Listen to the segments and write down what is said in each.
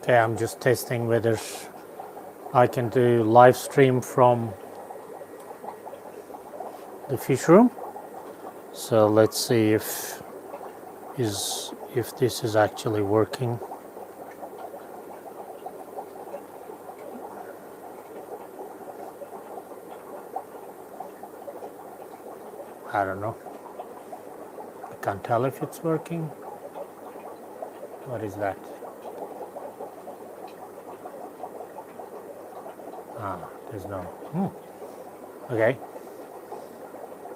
Okay, I'm just testing whether I can do live stream from the fish room. So let's see if this is actually working. I don't know. I can't tell if it's working. What is that? There's no. Okay.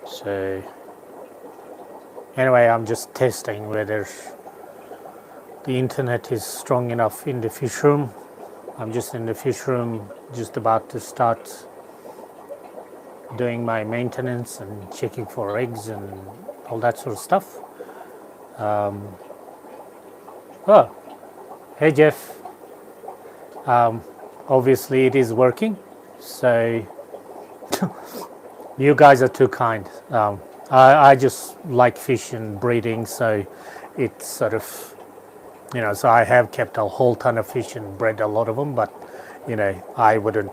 So anyway, I'm just testing whether the internet is strong enough in the fish room. I'm just in the fish room, just about to start doing my maintenance and checking for eggs and all that sort of stuff. Oh, hey Jeff. Obviously it is working, so you guys are too kind. I just like fish and breeding, so it's sort of, so I have kept a whole ton of fish and bred a lot of them, but I wouldn't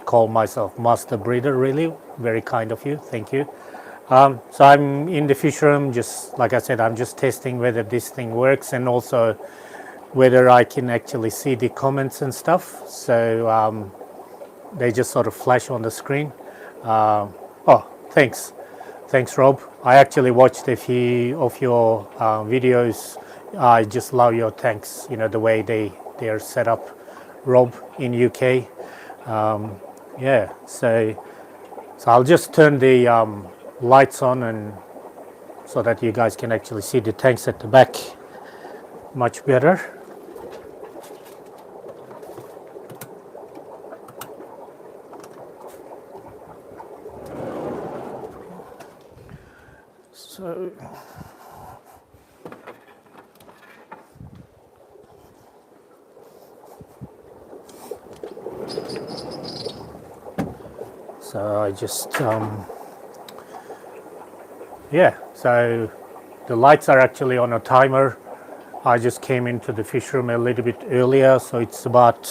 call myself master breeder really. Very kind of you, thank you. So I'm in the fish room, just like I said, I'm just testing whether this thing works and also whether I can actually see the comments and stuff. So they just sort of flash on the screen. Oh, thanks, Rob. I actually watched a few of your videos. I just love your tanks, the way they are set up, Rob, in UK. Yeah, so I'll just turn the lights on and so that you guys can actually see the tanks at the back much better. So I just, so the lights are actually on a timer. I just came into the fish room a little bit earlier, so it's about,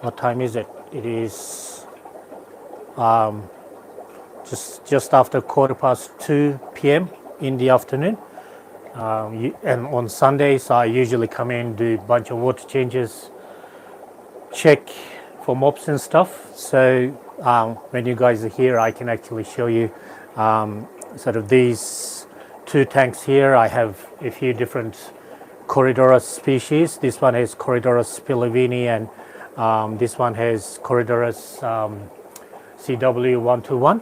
what time is it? It is just after 2:15 p.m. in the afternoon. And on Sundays, I usually come in, do a bunch of water changes, check for mops and stuff. So when you guys are here, I can actually show you sort of these two tanks here. I have a few different Corydoras species. This one has Corydoras spilovini, and this one has Corydoras CW121.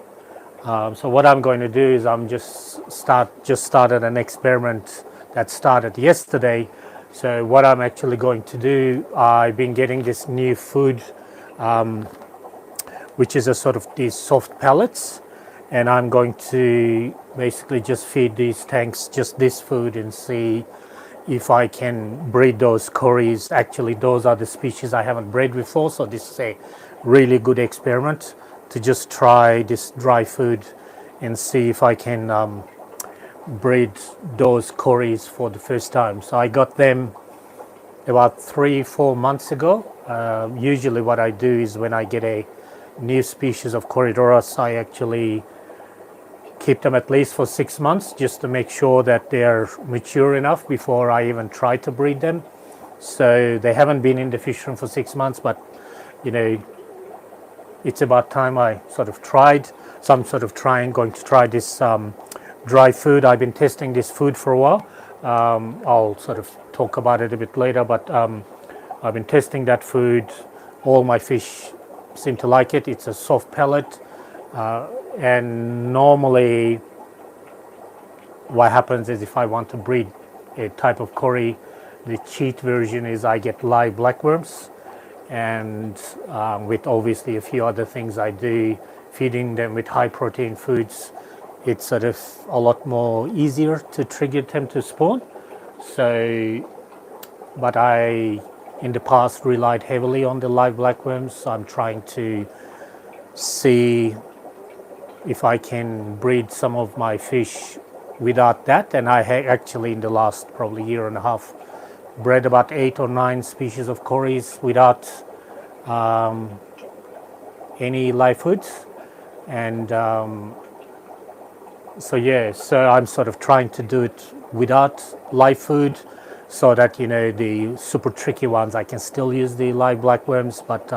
So what I'm going to do is I'm just started an experiment that started yesterday. So what I'm actually going to do, I've been getting this new food, which is a sort of these soft pellets, and I'm going to basically just feed these tanks just this food and see if I can breed those cories. Actually, those are the species I haven't bred before, so this is a really good experiment to just try this dry food and see if I can breed those cories for the first time. So I got them about 3-4 months ago. Usually what I do is when I get a new species of Corydoras, I actually keep them at least for 6 months just to make sure that they're mature enough before I even try to breed them. So they haven't been in the fish room for 6 months, but it's about time I sort of tried. So I'm sort of going to try this dry food. I've been testing this food for a while. I'll sort of talk about it a bit later, but I've been testing that food. All my fish seem to like it. It's a soft pellet. And normally what happens is if I want to breed a type of cory, the cheat version is I get live blackworms, and with obviously a few other things I do, feeding them with high protein foods, it's sort of a lot more easier to trigger them to spawn. So, but I in the past relied heavily on the live blackworms, so I'm trying to see if I can breed some of my fish without that. And I actually in the last probably year and a half bred about 8 or 9 species of cories without any live foods, and so yeah, so I'm sort of trying to do it without live food, so that the super tricky ones I can still use the live blackworms, but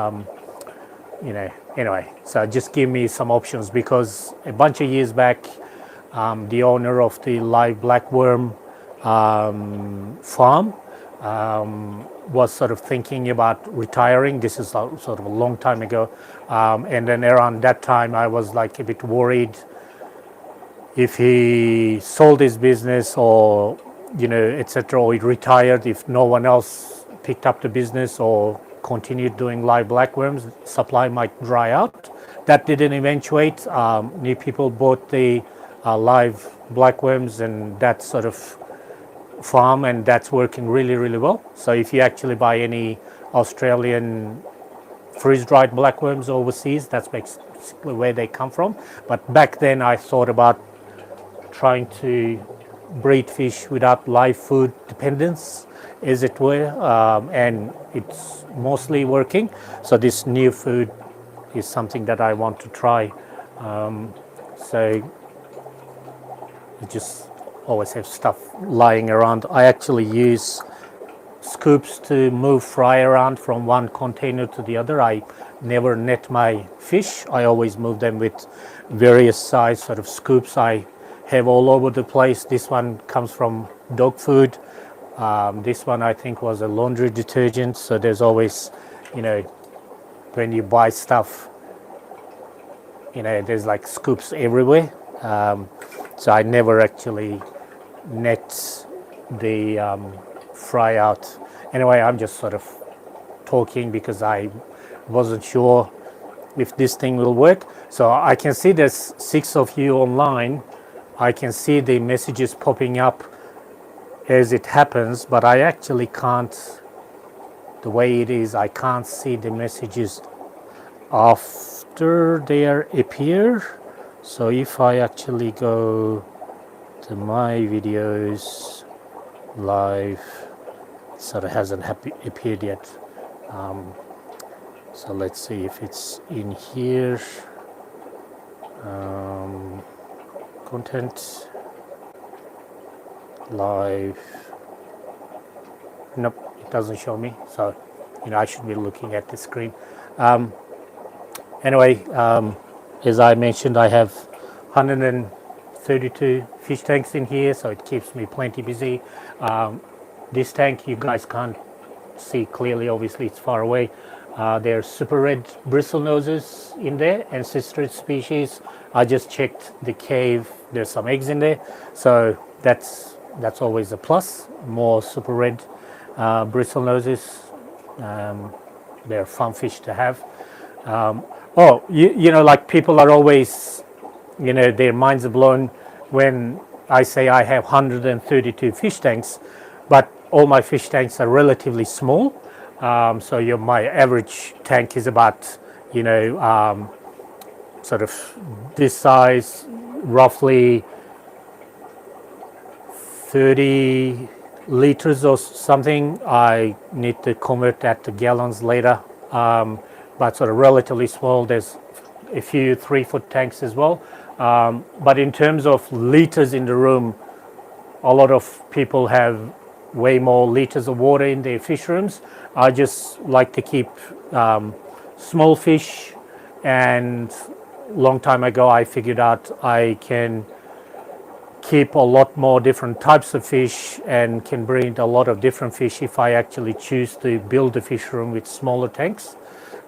anyway, so just give me some options, because a bunch of years back, the owner of the live blackworm farm was sort of thinking about retiring. This is sort of a long time ago, and then around that time I was like a bit worried if he sold his business, or etc., or he retired, if no one else picked up the business or continued doing live blackworms, supply might dry out. That didn't eventuate. New people bought the live blackworms, and that sort of farm, and that's working really, really well. So if you actually buy any Australian freeze-dried blackworms overseas, that's basically where they come from. But back then I thought about trying to breed fish without live food dependence, as it were, and it's mostly working. So this new food is something that I want to try. So I just always have stuff lying around. I actually use scoops to move fry around from one container to the other. I never net my fish. I always move them with various size sort of scoops I have all over the place. This one comes from dog food. This one I think was a laundry detergent. So there's always, when you buy stuff, there's like scoops everywhere. So I never actually net the fry out. Anyway, I'm just sort of talking because I wasn't sure if this thing will work. So I can see there's 6 of you online. I can see the messages popping up as it happens, but I actually can't, the way it is, I can't see the messages after they appear. So if I actually go to my videos live, it sort of hasn't appeared yet. So let's see if it's in here. Content live. Nope, it doesn't show me. So I should be looking at the screen. Anyway, as I mentioned, I have 132 fish tanks in here, so it keeps me plenty busy. This tank you guys can't see clearly, obviously it's far away. There are super red bristle noses in there, ancestral species. I just checked the cave, there's some eggs in there, so that's always a plus. More super red bristle noses. They're fun fish to have. Like people are always, their minds are blown when I say I have 132 fish tanks, but all my fish tanks are relatively small. So my average tank is about, sort of this size, roughly 30 liters or something. I need to convert that to gallons later, but sort of relatively small. There's a few 3-foot tanks as well. But in terms of liters in the room, a lot of people have way more liters of water in their fish rooms. I just like to keep small fish, and long time ago I figured out I can keep a lot more different types of fish and can breed a lot of different fish if I actually choose to build a fish room with smaller tanks,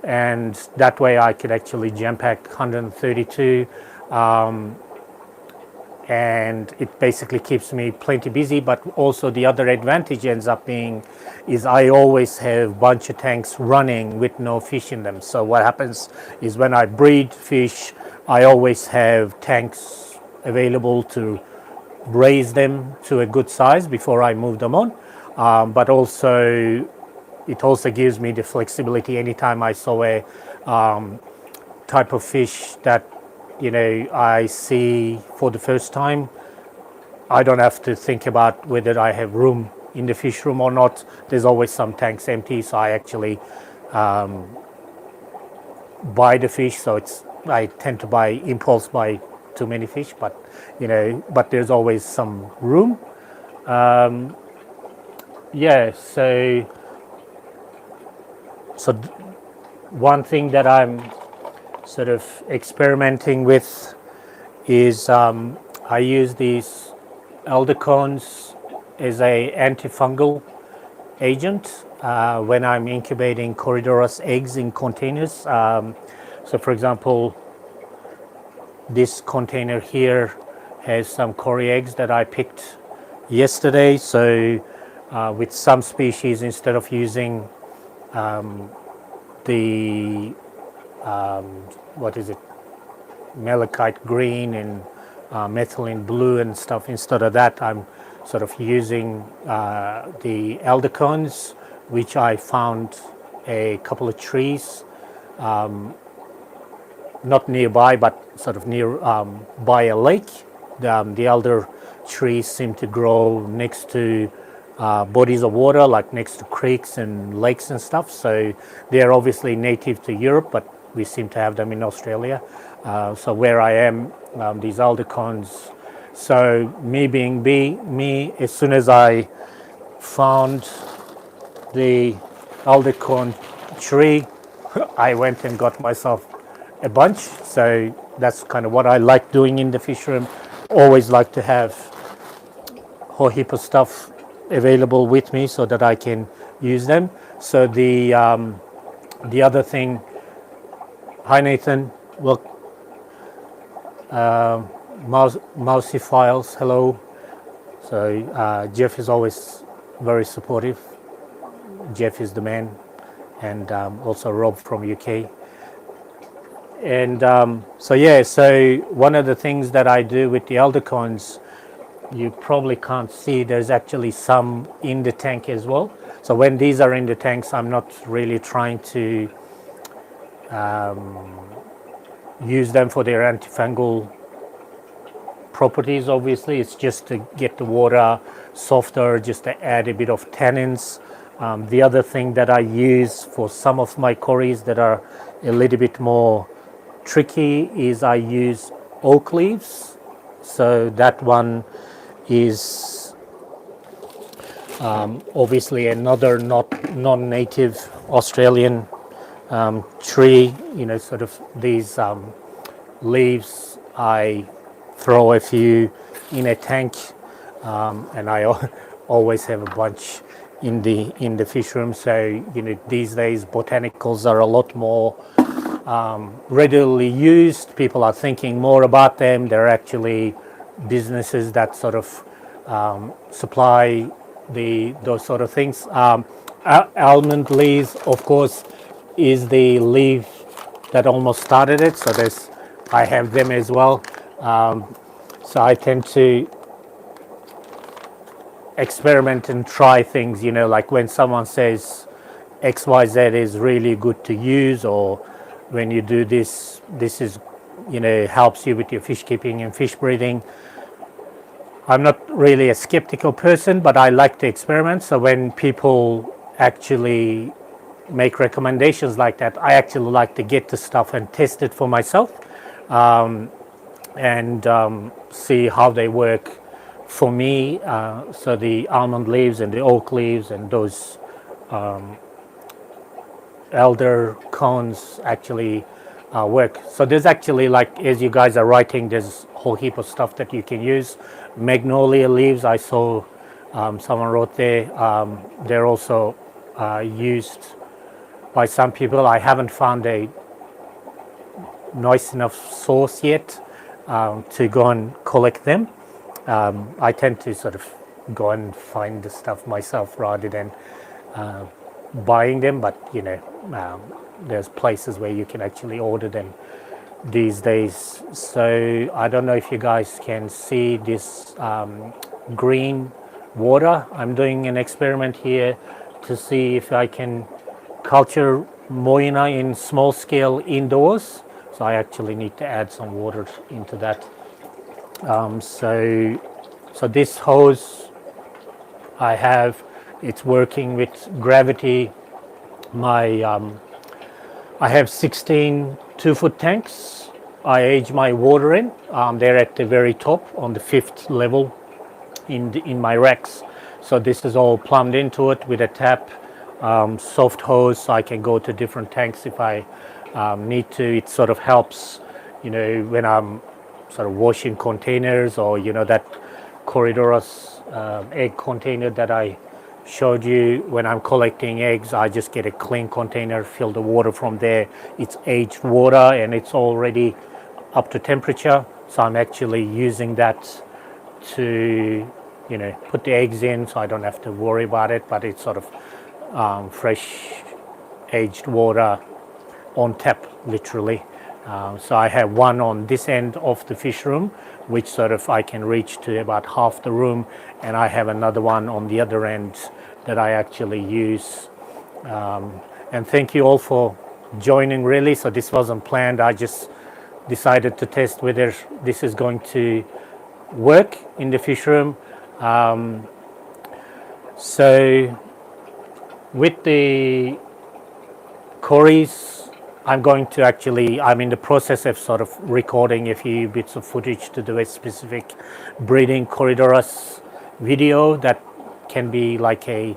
and that way I could actually jam pack 132 and it basically keeps me plenty busy. But also the other advantage ends up being is I always have a bunch of tanks running with no fish in them. So what happens is when I breed fish, I always have tanks available to raise them to a good size before I move them on. But also it also gives me the flexibility anytime I saw a type of fish that I see for the first time. I don't have to think about whether I have room in the fish room or not, there's always some tanks empty. So I actually buy the fish. So I tend to impulse buy too many fish, but but there's always some room. Yeah, so one thing that I'm sort of experimenting with is I use these elder cones as a antifungal agent when I'm incubating Corydoras eggs in containers. So for example, this container here has some Cory eggs that I picked yesterday. So with some species, instead of using the what is it, malachite green and methylene blue and stuff, instead of that I'm sort of using the elder cones, which I found a couple of trees not nearby but sort of near by a lake. The elder trees seem to grow next to bodies of water, like next to creeks and lakes and stuff. So they're obviously native to Europe, but we seem to have them in Australia. So where I am, these elder cones. So me being me, as soon as I found the elder cone tree, I went and got myself a bunch. So that's kind of what I like doing in the fish room. Always like to have a whole heap of stuff available with me so that I can use them. So the other thing, hi Nathan, well, Mousy Files, hello. So Jeff is always very supportive. Jeff is the man, and also Rob from UK. And so yeah, so one of the things that I do with the elder cones, you probably can't see, there's actually some in the tank as well. So when these are in the tanks, I'm not really trying to use them for their antifungal properties. Obviously, it's just to get the water softer, just to add a bit of tannins. The other thing that I use for some of my Corys that are a little bit more tricky is I use oak leaves. So that one is obviously another non-native Australian tree. Sort of these leaves, I throw a few in a tank, and I always have a bunch in the fish room. So these days botanicals are a lot more readily used. People are thinking more about them. They're actually businesses that sort of supply those sort of things. Almond leaves, of course, is the leaf that almost started it. So I have them as well. So I tend to experiment and try things, like when someone says XYZ is really good to use, or when you do this is, helps you with your fish keeping and fish breeding. I'm not really a skeptical person, but I like to experiment. So when people actually make recommendations like that, I actually like to get the stuff and test it for myself, and see how they work for me. So the almond leaves and the oak leaves and those elder cones actually work. So there's actually, like, as you guys are writing, there's a whole heap of stuff that you can use. Magnolia leaves, I saw someone wrote there, they're also used by some people. I haven't found a nice enough source yet to go and collect them. I tend to sort of go and find the stuff myself rather than buying them, but there's places where you can actually order them these days. So I don't know if you guys can see this green water. I'm doing an experiment here to see if I can culture moina in small scale indoors. So I actually need to add some water into that. So this hose, I have It's working with gravity. I have 16 2-foot tanks. I age my water in. They're at the very top on the 5th level in my racks. So this is all plumbed into it with a tap, soft hose, so I can go to different tanks if I need to. It sort of helps, when I'm sort of washing containers, or that Corydoras egg container that I showed you. When I'm collecting eggs, I just get a clean container, fill the water from there. It's aged water and it's already up to temperature, so I'm actually using that to put the eggs in, so I don't have to worry about it. But it's sort of fresh aged water on tap, literally. So I have one on this end of the fish room, which sort of I can reach to about half the room, and I have another one on the other end that I actually use. And thank you all for joining, really. So this wasn't planned. I just decided to test whether this is going to work in the fish room. So with the Corys, I'm in the process of sort of recording a few bits of footage to do a specific breeding Corydoras video that can be like a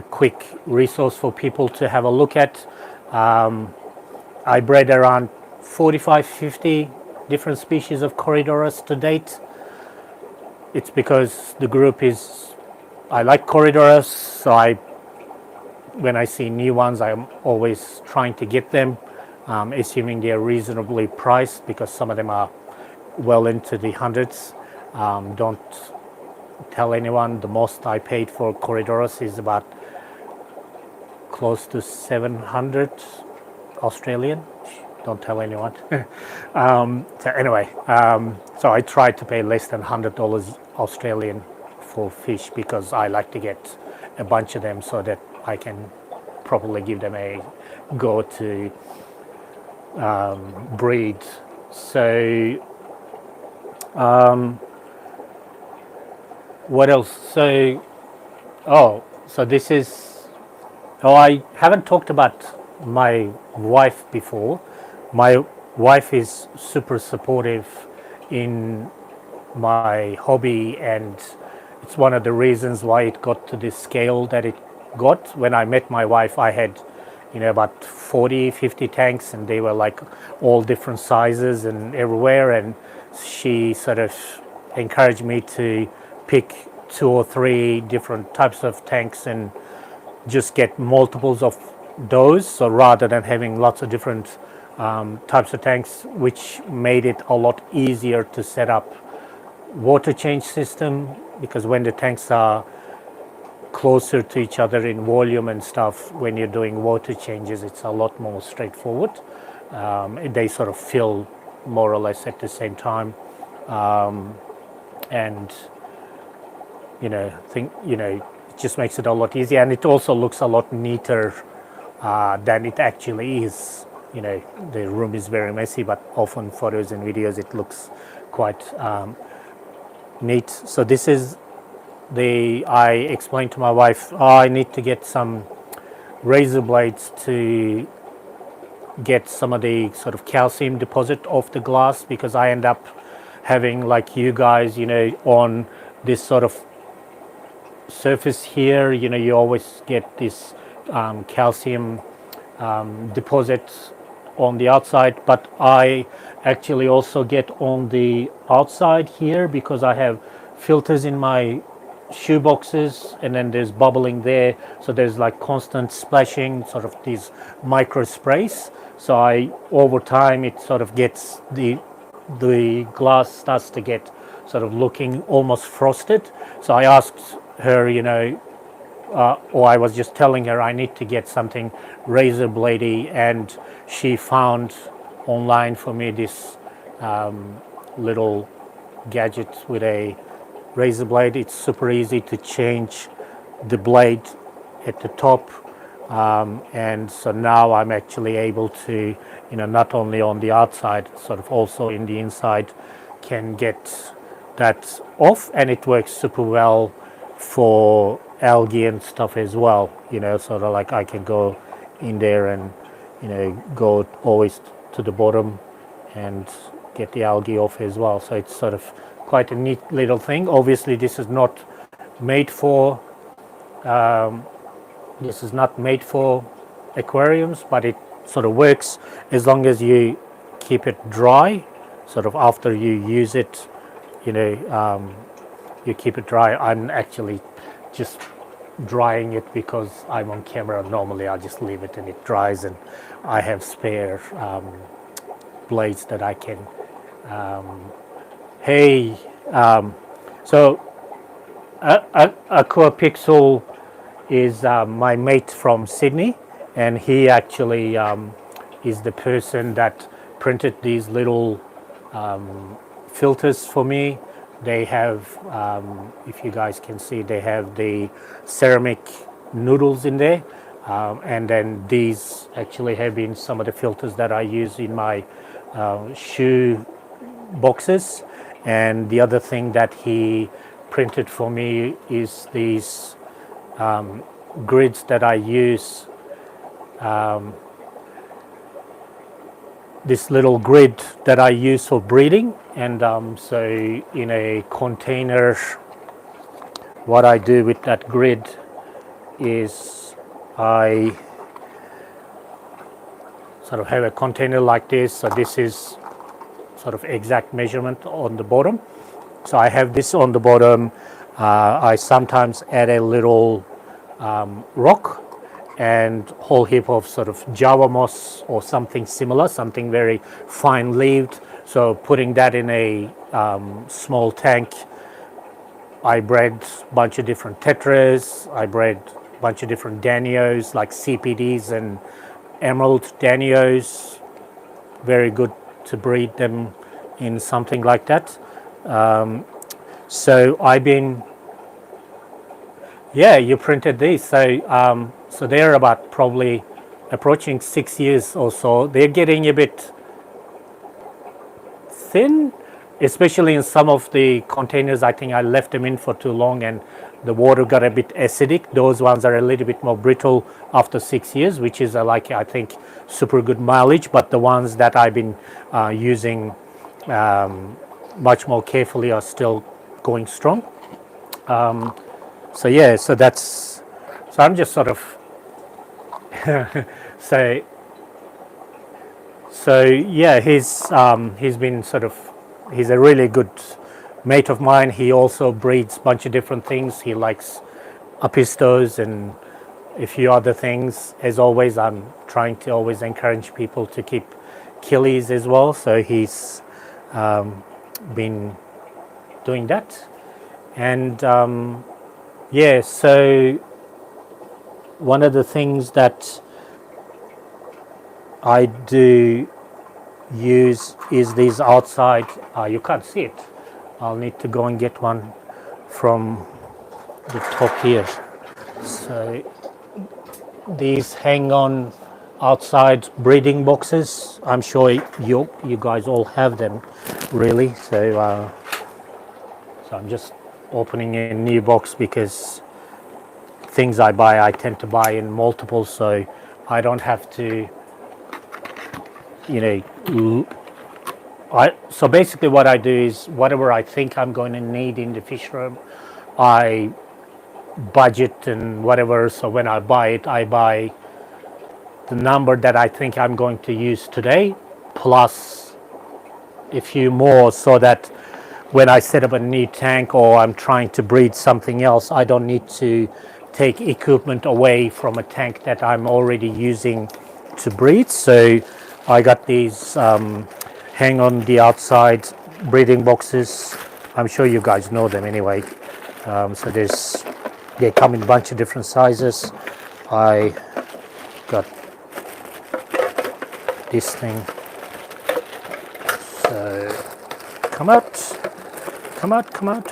quick resource for people to have a look at. I bred around 45-50 different species of Corydoras to date. It's because the group I like Corydoras, so when I see new ones, I'm always trying to get them, assuming they're reasonably priced, because some of them are well into the hundreds. Don't tell anyone. The most I paid for Corydoras is about close to 700 Australian. Don't tell anyone. So anyway, so I tried to pay less than $100 Australian for fish, because I like to get a bunch of them so that I can properly give them a go to breed. So what else? So this is, I haven't talked about my wife before. My wife is super supportive in my hobby, and it's one of the reasons why it got to this scale that it got. When I met my wife, I had about 40-50 tanks, and they were like all different sizes and everywhere, and she sort of encouraged me to pick 2 or 3 different types of tanks and just get multiples of those, so rather than having lots of different types of tanks, which made it a lot easier to set up water change system, because when the tanks are closer to each other in volume and stuff, when you're doing water changes, it's a lot more straightforward. They sort of fill more or less at the same time, and it just makes it a lot easier, and it also looks a lot neater than it actually is. The room is very messy, but often photos and videos it looks quite neat. So this is I explained to my wife, I need to get some razor blades to get some of the sort of calcium deposit off the glass, because I end up having, like you guys, on this sort of surface here, you always get this calcium deposit on the outside, but I actually also get on the outside here, because I have filters in my shoe boxes, and then there's bubbling there, so there's like constant splashing, sort of these micro sprays. So over time it sort of gets the glass starts to get sort of looking almost frosted. So I asked her, or I was just telling her I need to get something razor bladey, and she found online for me this little gadget with a razor blade. It's super easy to change the blade at the top, and so now I'm actually able to, not only on the outside, sort of also in the inside, can get that off, and it works super well for algae and stuff as well, sort of like I can go in there and, go always to the bottom and get the algae off as well. So it's sort of quite a neat little thing. Obviously, this is not made for aquariums, but it sort of works as long as you keep it dry. Sort of after you use it, you keep it dry. I'm actually just drying it because I'm on camera. Normally I just leave it and it dries, and I have spare blades that I can so Aqua Pixel is my mate from Sydney, and he actually is the person that printed these little filters for me. They have, if you guys can see, they have the ceramic noodles in there, and then these actually have been some of the filters that I use in my shoe boxes. And the other thing that he printed for me is these grids that I use, this little grid that I use for breeding. And so in a container, what I do with that grid is I sort of have a container like this. So this is sort of exact measurement on the bottom. So I have this on the bottom. I sometimes add a little rock and whole heap of sort of Java moss or something similar, something very fine leaved. So putting that in a small tank, I bred a bunch of different tetras. I bred a bunch of different danios like CPDs and emerald danios. Very good to breed them in something like that. So I've been, you printed these. So so they're about probably approaching 6 years or so. They're getting a bit thin, especially in some of the containers. I think I left them in for too long and the water got a bit acidic. Those ones are a little bit more brittle after 6 years, which is like, I think, super good mileage. But the ones that I've been using much more carefully are still going strong. So that's, so I'm just sort of he's been sort of, he's a really good mate of mine. He also breeds a bunch of different things. He likes apistos and a few other things. As always, I'm trying to always encourage people to keep killies as well. So he's been doing that. And so one of the things that I do use is these outside, you can't see it. I'll need to go and get one from the top here. So these hang on outside breeding boxes. I'm sure you guys all have them, really. So I'm just opening a new box because things I buy, I tend to buy in multiples, so I don't have to, so basically what I do is whatever I think I'm going to need in the fish room, I budget and whatever. So when I buy it, I buy the number that I think I'm going to use today, plus a few more, so that when I set up a new tank or I'm trying to breed something else, I don't need to take equipment away from a tank that I'm already using to breed. So I got these hang on the outside breeding boxes. I'm sure you guys know them anyway. So they come in a bunch of different sizes. I got this thing. So come out,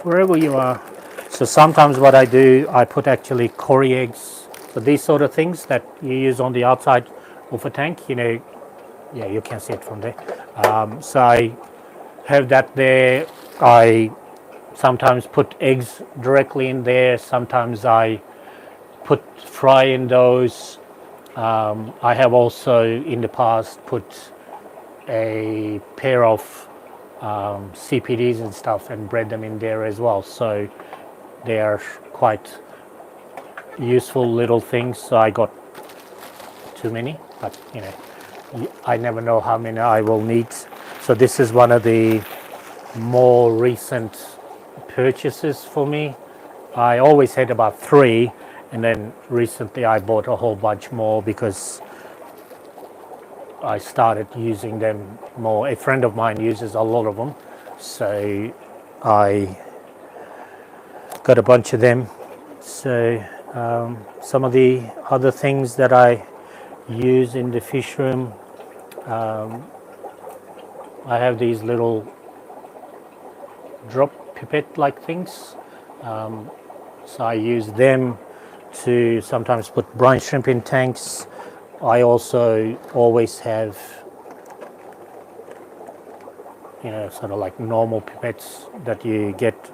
wherever you are. So sometimes what I do, I put actually cory eggs. So these sort of things that you use on the outside of a tank, you can see it from there. So I have that there. I sometimes put eggs directly in there. Sometimes I put fry in those. I have also in the past put a pair of CPDs and stuff and bred them in there as well. So they are quite useful little things. So I got too many, but you know, I never know how many I will need. So this is one of the more recent purchases for me. I always had about 3, and then recently I bought a whole bunch more because I started using them more. A friend of mine uses a lot of them, so I got a bunch of them. So some of the other things that I use in the fish room, I have these little drop pipette like things. So I use them to sometimes put brine shrimp in tanks. I also always have, you know, sort of like normal pipettes that you get,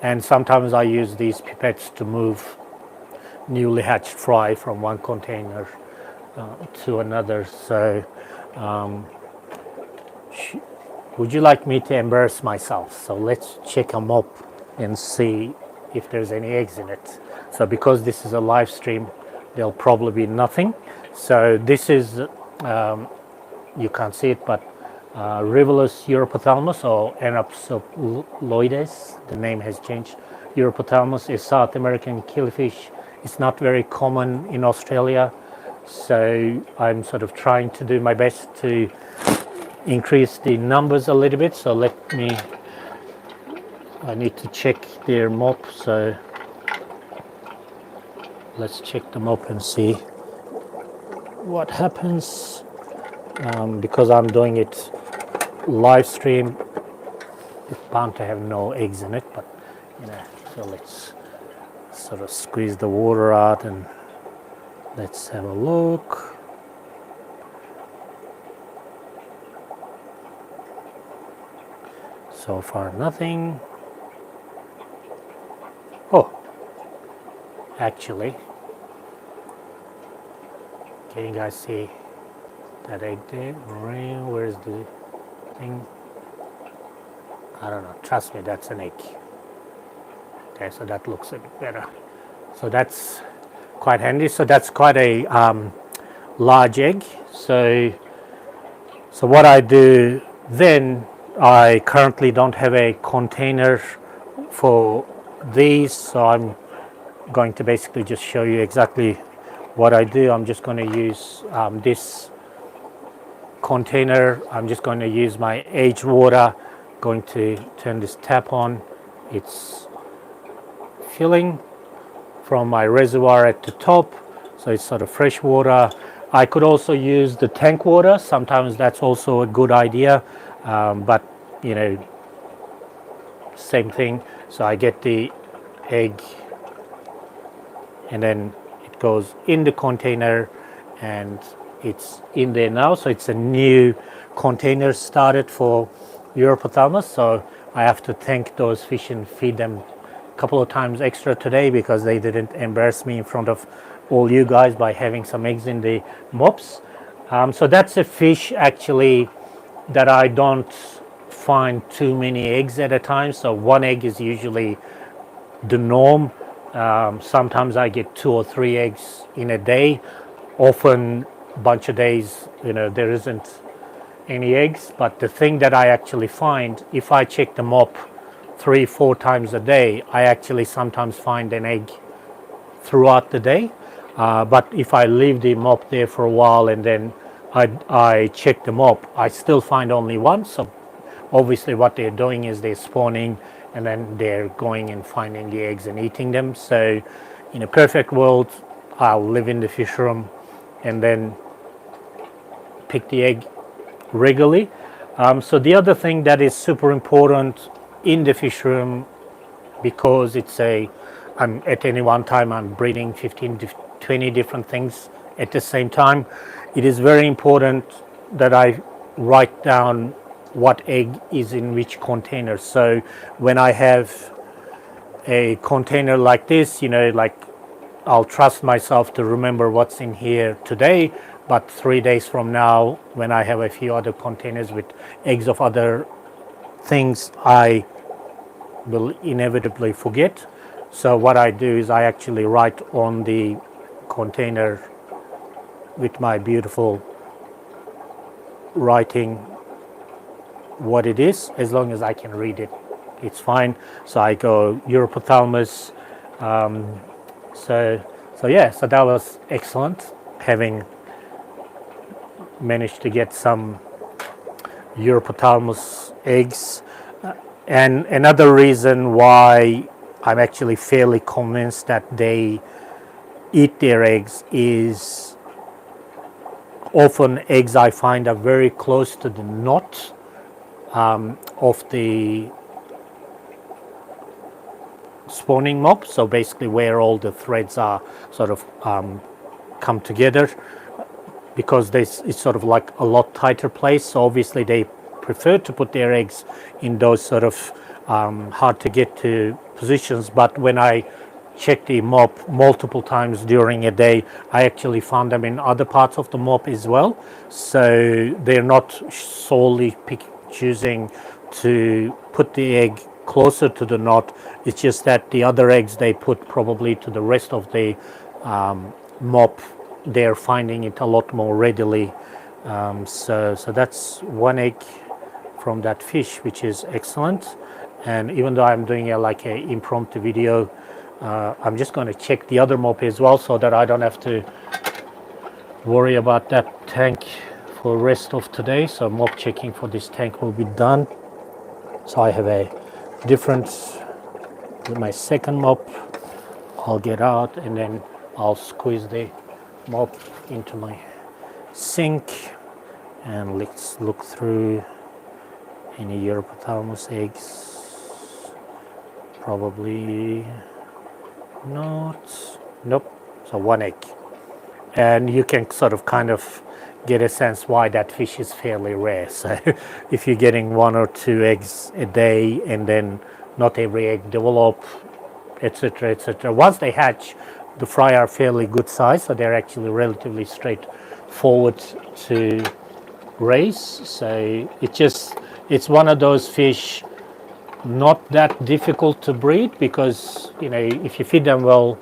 and sometimes I use these pipettes to move newly hatched fry from one container to another. So would you like me to embarrass myself? So let's check them up and see if there's any eggs in it. So because this is a live stream, there'll probably be nothing. So this is, you can't see it, but Rivulus europophthalmus or Anopsoploides, the name has changed. Europophthalmus is South American killifish. It's not very common in Australia. So I'm sort of trying to do my best to increase the numbers a little bit. So I need to check their mop. So let's check them up and see what happens. Because I'm doing it live stream, it's bound to have no eggs in it, but you know, so let's sort of squeeze the water out and let's have a look. So far nothing. Oh, actually, can you guys see that egg there? Where's the thing? I don't know. Trust me, that's an egg. Okay, so that looks a bit better. So that's quite handy. So that's quite a large egg. So what I do then, I currently don't have a container for these, so I'm going to basically just show you exactly what I do. I'm just going to use this container. I'm just going to use my aged water, going to turn this tap on. It's filling from my reservoir at the top, so it's sort of fresh water. I could also use the tank water. Sometimes that's also a good idea, but you know, same thing. So I get the egg and then it goes in the container and it's in there now. So it's a new container started for Europophthalmus. So I have to thank those fish and feed them a couple of times extra today because they didn't embarrass me in front of all you guys by having some eggs in the mops. So that's a fish actually that I don't find too many eggs at a time. So one egg is usually the norm. Sometimes I get 2 or 3 eggs in a day. Often a bunch of days, you know, there isn't any eggs. But the thing that I actually find, if I check them up 3-4 times a day, I actually sometimes find an egg throughout the day. But if I leave them up there for a while and then I check them up, I still find only one. So obviously what they're doing is they're spawning and then they're going and finding the eggs and eating them. So in a perfect world, I'll live in the fish room and then pick the egg regularly. So the other thing that is super important in the fish room, because it's I'm at any one time I'm breeding 15 to 20 different things at the same time, it is very important that I write down what egg is in which container. So when I have a container like this, you know, like I'll trust myself to remember what's in here today, but 3 days from now, when I have a few other containers with eggs of other things, I will inevitably forget. So what I do is I actually write on the container with my beautiful writing what it is. As long as I can read it, it's fine. So I go Europophthalmus. So yeah, so that was excellent, having managed to get some Europophthalmus eggs. And another reason why I'm actually fairly convinced that they eat their eggs is often eggs I find are very close to the knot of the spawning mop, so basically where all the threads are sort of come together, because it's sort of like a lot tighter place. So obviously they prefer to put their eggs in those sort of hard to get to positions, but when I checked the mop multiple times during a day, I actually found them in other parts of the mop as well. So they're not solely choosing to put the egg closer to the knot. It's just that the other eggs they put probably to the rest of the mop, they're finding it a lot more readily. So that's one egg from that fish, which is excellent. And even though I'm doing like an impromptu video, I'm just going to check the other mop as well, so that I don't have to worry about that tank for the rest of today. So mop checking for this tank will be done. So I have a difference with my second mop. I'll get out and then I'll squeeze the mop into my sink, and let's look through any Europophthalmus eggs. Probably not. Nope. So one egg, and you can sort of kind of get a sense why that fish is fairly rare. So if you're getting 1 or 2 eggs a day and then not every egg develop, etc., etc. Once they hatch, the fry are fairly good size, so they're actually relatively straightforward to raise. So it's one of those fish not that difficult to breed, because if you feed them well,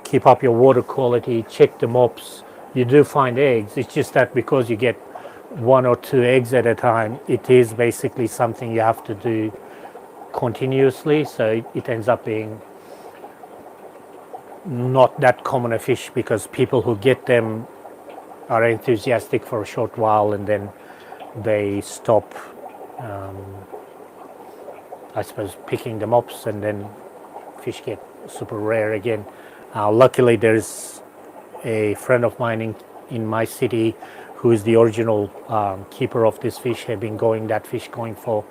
keep up your water quality, check the mops, you do find eggs. It's just that because you get 1 or 2 eggs at a time, it is basically something you have to do continuously, so it ends up being not that common a fish, because people who get them are enthusiastic for a short while and then they stop, I suppose, picking them up, and then fish get super rare again. Luckily there's a friend of mine in my city who is the original keeper of this fish. Have been that fish going for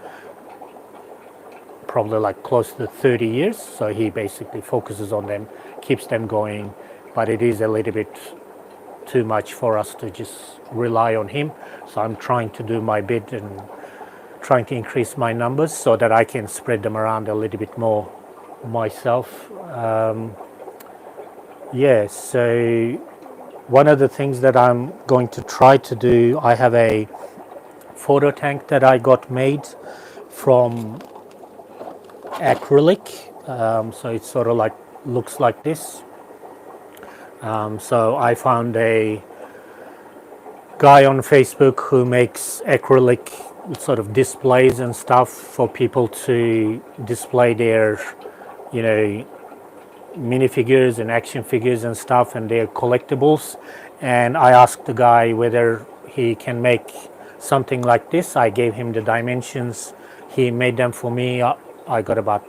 probably like close to 30 years. So he basically focuses on them, keeps them going, but it is a little bit too much for us to just rely on him. So I'm trying to do my bit and trying to increase my numbers so that I can spread them around a little bit more myself. So one of the things that I'm going to try to do, I have a photo tank that I got made from acrylic. So it sort of like looks like this. So I found a guy on Facebook who makes acrylic sort of displays and stuff for people to display their, minifigures and action figures and stuff, and their collectibles. And I asked the guy whether he can make something like this. I gave him the dimensions. He made them for me. I got about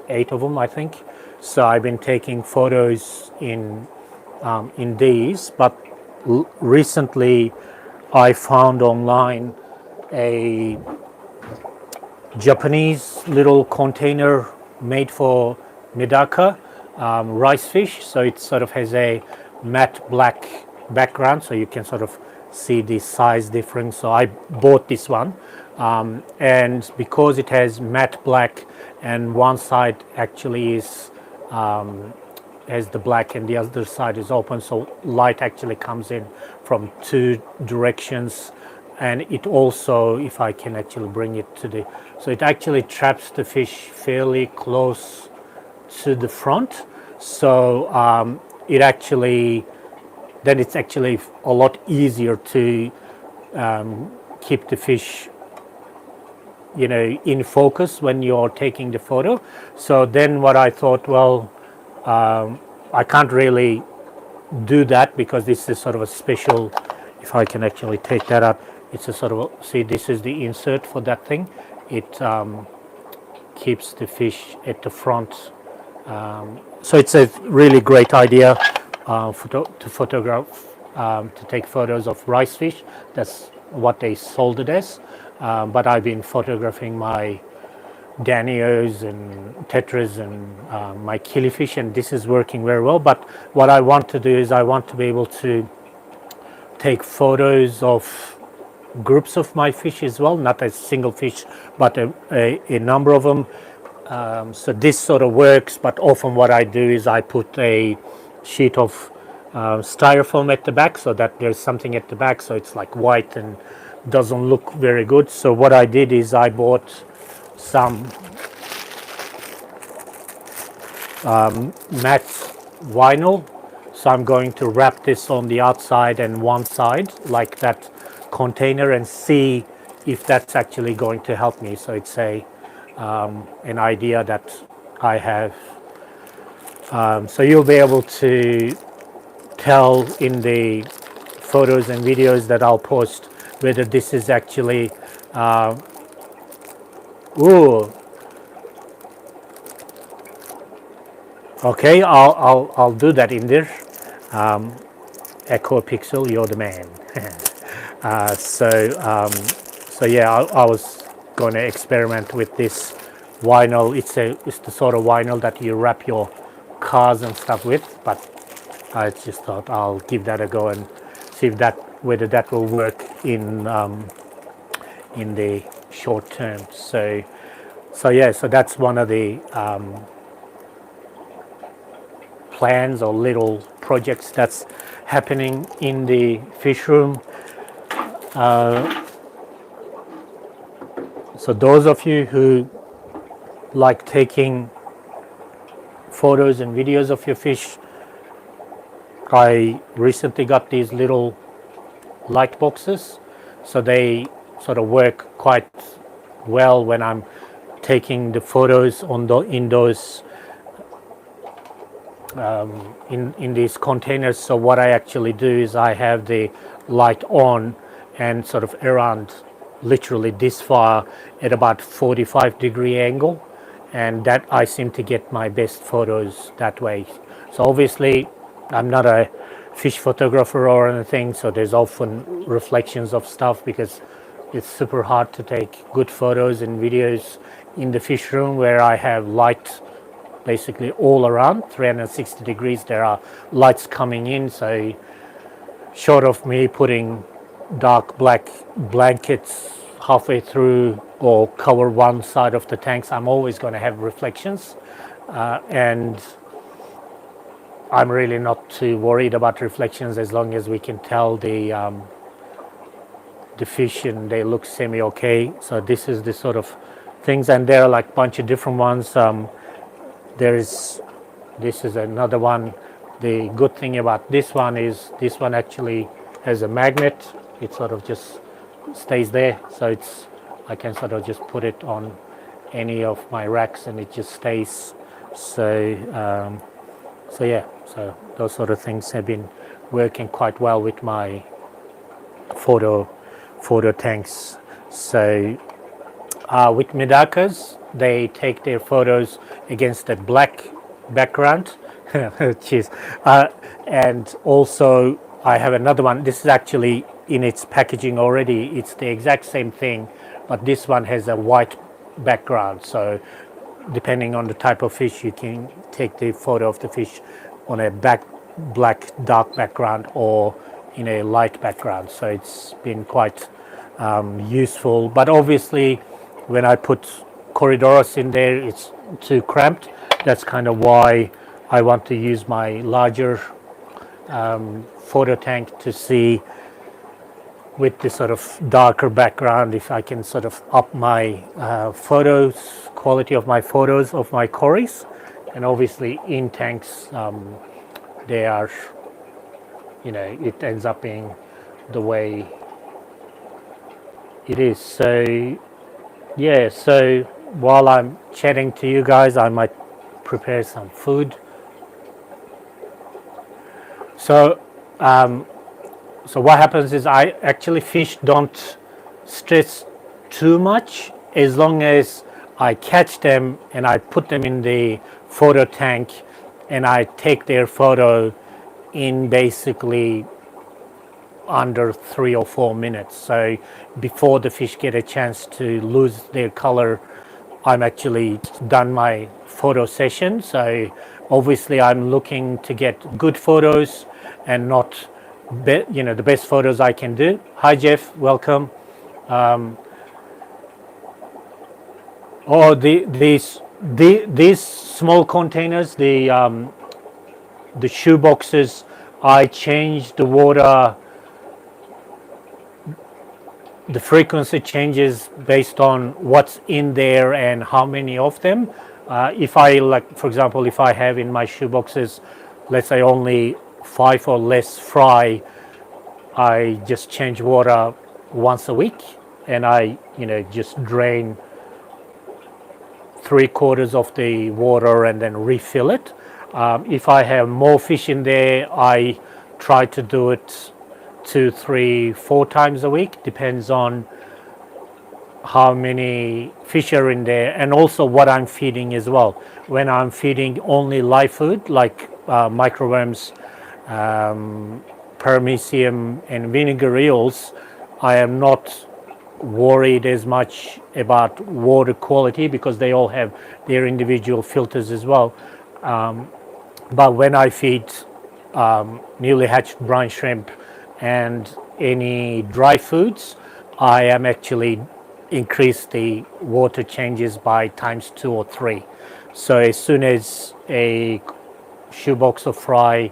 8 of them, I think. So I've been taking photos in these, but recently I found online a Japanese little container made for Medaka rice fish. So it sort of has a matte black background, so you can sort of see the size difference. So I bought this one and because it has matte black and one side actually is has the black and the other side is open, so light actually comes in from two directions. And it also, if I can actually bring it to the, so it actually traps the fish fairly close to the front, so it actually, then it's actually a lot easier to keep the fish, you know, in focus when you're taking the photo. So then what I thought, well, I can't really do that because this is sort of a special, if I can actually take that up, it's a sort of a, see, this is the insert for that thing. It keeps the fish at the front. So it's a really great idea to photograph, to take photos of rice fish. That's what they sold it as. But I've been photographing my Danios and Tetras and my killifish, and this is working very well. But what I want to do is I want to be able to take photos of groups of my fish as well, not a single fish, but a number of them. So this sort of works, but often what I do is I put a sheet of styrofoam at the back so that there's something at the back, so it's like white and doesn't look very good. So what I did is I bought some matte vinyl. So I'm going to wrap this on the outside and one side like that container and see if that's actually going to help me. So it's a an idea that I have. So you'll be able to tell in the photos and videos that I'll post whether this is actually ooh, okay, I'll do that in there. Echo Pixel, you're the man. So yeah, I was going to experiment with this vinyl. It's the sort of vinyl that you wrap your cars and stuff with, but I just thought I'll give that a go and see if whether that will work in the short term. So yeah, so that's one of the plans or little projects that's happening in the fish room. So those of you who like taking photos and videos of your fish, I recently got these little light boxes, so they sort of work quite well when I'm taking the photos on in those in these containers. So what I actually do is I have the light on and sort of around literally this far at about 45-degree angle, and that I seem to get my best photos that way. So obviously I'm not a fish photographer or anything, so there's often reflections of stuff because it's super hard to take good photos and videos in the fish room where I have light basically all around 360 degrees. There are lights coming in, so short of me putting dark black blankets halfway through or cover one side of the tanks, I'm always going to have reflections, and I'm really not too worried about reflections as long as we can tell the fish and they look semi-okay. So this is the sort of things, and there are like a bunch of different ones. This is another one. The good thing about this one is this one actually has a magnet. It sort of just stays there, so I can sort of just put it on any of my racks and it just stays. So yeah, so those sort of things have been working quite well with my photo tanks. So with Medakas, they take their photos against a black background. Cheers. And also I have another one. This is actually in its packaging already. It's the exact same thing, but this one has a white background. So depending on the type of fish, you can take the photo of the fish on a black dark background or in a light background. So it's been quite useful. But obviously, when I put Corydoros in there, it's too cramped. That's kind of why I want to use my larger photo tank to see with the sort of darker background if I can sort of up my quality of my photos of my cories. And obviously in tanks they are, it ends up being the way it is. So yeah, so while I'm chatting to you guys, I might prepare some food. So what happens is fish don't stress too much as long as I catch them and I put them in the photo tank and I take their photo in basically under 3 or 4 minutes. So before the fish get a chance to lose their color, I'm actually done my photo session. So obviously I'm looking to get good photos and not the best photos I can do. Hi Jeff, welcome. These small containers, the shoe boxes, I change the water. The frequency changes based on what's in there and how many of them. If I, like, for example, if I have in my shoe boxes, let's say only 5 or less fry, I just change water once a week and I, just drain 3/4 of the water and then refill it. If I have more fish in there, I try to do it 2, 3, 4 times a week, depends on how many fish are in there and also what I'm feeding as well. When I'm feeding only live food like microworms, paramecium and vinegar eels, I am not worried as much about water quality because they all have their individual filters as well. But when I feed newly hatched brine shrimp and any dry foods, I am actually increase the water changes by times 2 or 3. So as soon as a shoebox of fry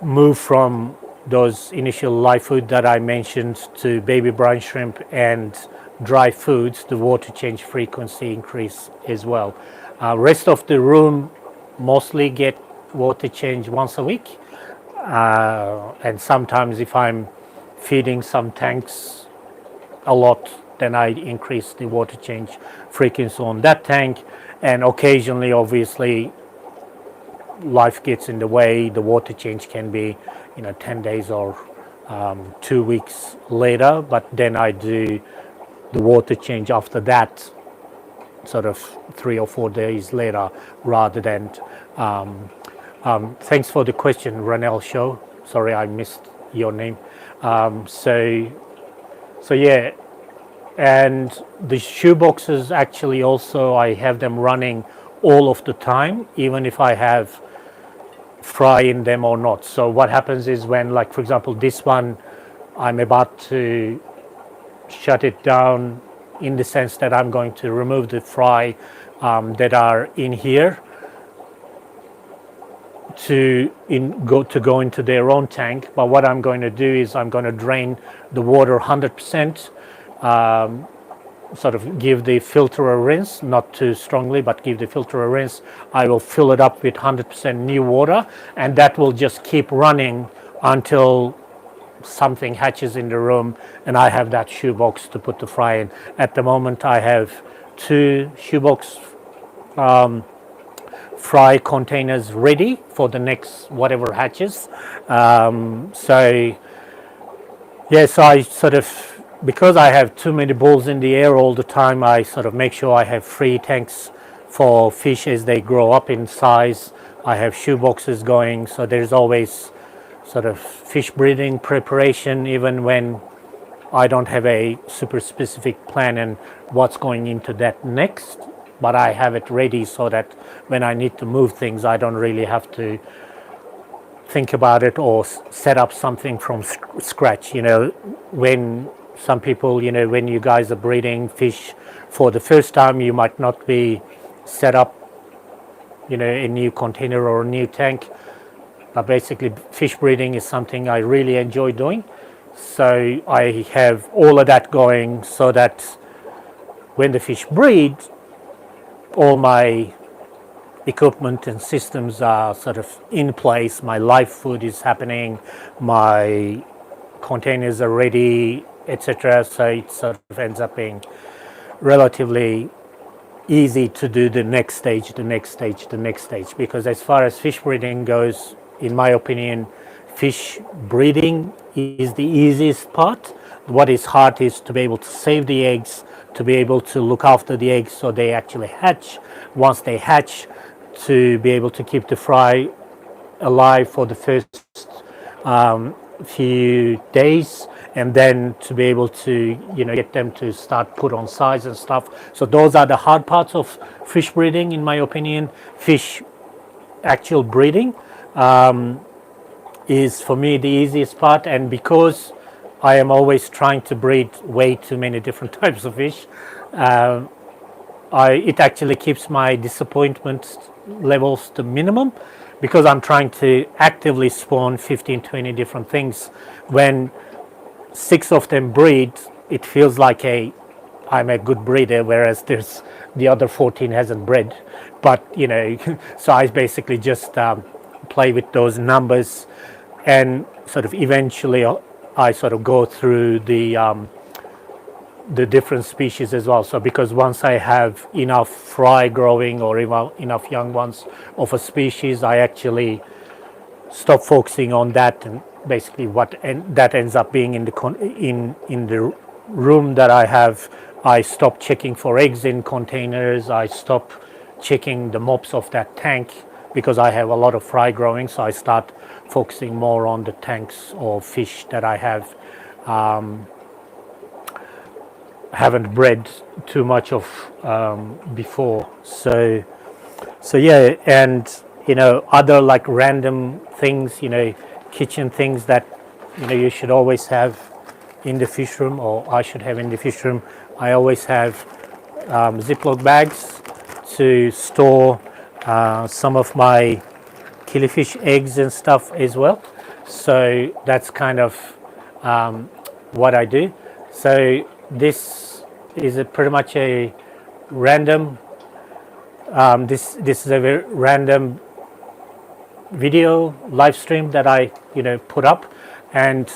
move from those initial live food that I mentioned to baby brine shrimp and dry foods, the water change frequency increase as well. Rest of the room mostly get water change once a week. And sometimes if I'm feeding some tanks a lot, then I increase the water change frequency on that tank. And occasionally, obviously, life gets in the way. The water change can be, 10 days or 2 weeks later. But then I do the water change after that, sort of 3 or 4 days later, rather than. Thanks for the question, Ranel Show. Sorry, I missed your name. So yeah, and the shoe boxes actually also I have them running all of the time, even if I have fry in them or not. So what happens is when, like for example, this one, I'm about to shut it down in the sense that I'm going to remove the fry that are in here to go into their own tank. But what I'm going to do is I'm going to drain the water 100%, sort of give the filter a rinse, not too strongly, but give the filter a rinse. I will fill it up with 100% new water, and that will just keep running until something hatches in the room and I have that shoebox to put the fry in. At the moment I have 2 shoebox fry containers ready for the next whatever hatches. So I sort of, because I have too many balls in the air all the time, I sort of make sure I have free tanks for fish as they grow up in size. I have shoe boxes going, so there's always sort of fish breeding preparation even when I don't have a super specific plan and what's going into that next, but I have it ready so that when I need to move things I don't really have to think about it or set up something from scratch. When some people, when you guys are breeding fish for the first time, you might not be set up, a new container or a new tank. But basically, fish breeding is something I really enjoy doing. So I have all of that going so that when the fish breed, all my equipment and systems are sort of in place. My live food is happening, my containers are ready, etc. So it sort of ends up being relatively easy to do the next stage, because as far as fish breeding goes, in my opinion, fish breeding is the easiest part. What is hard is to be able to save the eggs, to be able to look after the eggs so they actually hatch. Once they hatch, to be able to keep the fry alive for the first few days, and then to be able to get them to start put on size and stuff. So those are the hard parts of fish breeding, in my opinion. Fish actual breeding is for me the easiest part, and because I am always trying to breed way too many different types of fish, it actually keeps my disappointment levels to minimum, because I'm trying to actively spawn 15-20 different things. When 6 of them breed, it feels like I'm a good breeder, whereas there's the other 14 hasn't bred. But so I basically just play with those numbers, and sort of eventually I sort of go through the different species as well. So because once I have enough fry growing or enough young ones of a species, I actually stop focusing on that, and basically that ends up being in the room that I have. I stop checking for eggs in containers. I stop checking the mops of that tank because I have a lot of fry growing. So I start focusing more on the tanks or fish that I have. Haven't bred too much of before. So yeah, and other like random things, kitchen things that you should always have in the fish room, or I should have in the fish room. I always have Ziploc bags to store some of my killifish eggs and stuff as well. So that's kind of what I do. So this is pretty much a random. This is a very random video live stream that I put up, and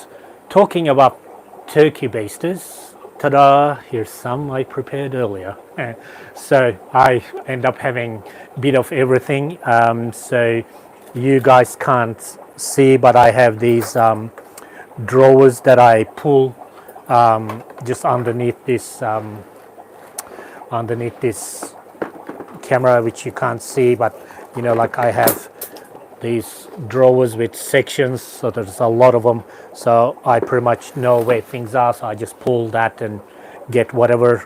talking about turkey basters. Ta-da! Here's some I prepared earlier. So I end up having a bit of everything. So you guys can't see, but I have these drawers that I pull just underneath this camera, which you can't see, but like I have these drawers with sections, so there's a lot of them, so I pretty much know where things are, so I just pull that and get whatever.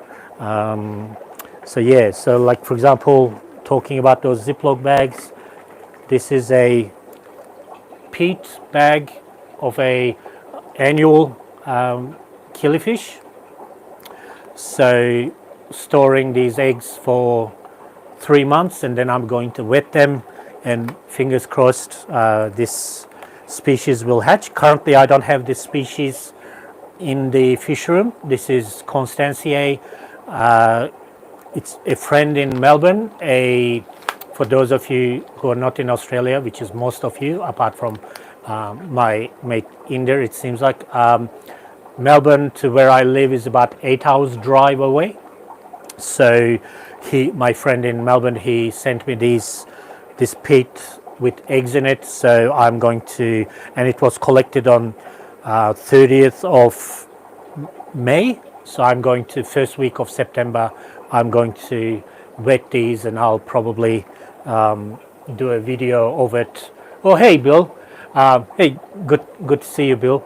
So yeah, so like for example, talking about those Ziploc bags, this is a peat bag of a annual killifish. So storing these eggs for 3 months, and then I'm going to wet them, and fingers crossed this species will hatch. Currently I don't have this species in the fish room. This is Constantiae. It's a friend in Melbourne. For those of you who are not in Australia, which is most of you apart from my mate Inder, it seems like, Melbourne to where I live is about 8 hours drive away. So my friend in Melbourne, he sent me this peat with eggs in it. So I'm going to, and it was collected on 30th of May. So I'm going to, first week of September, I'm going to wet these, and I'll probably do a video of it. Oh, hey, Bill. Hey, good to see you, Bill.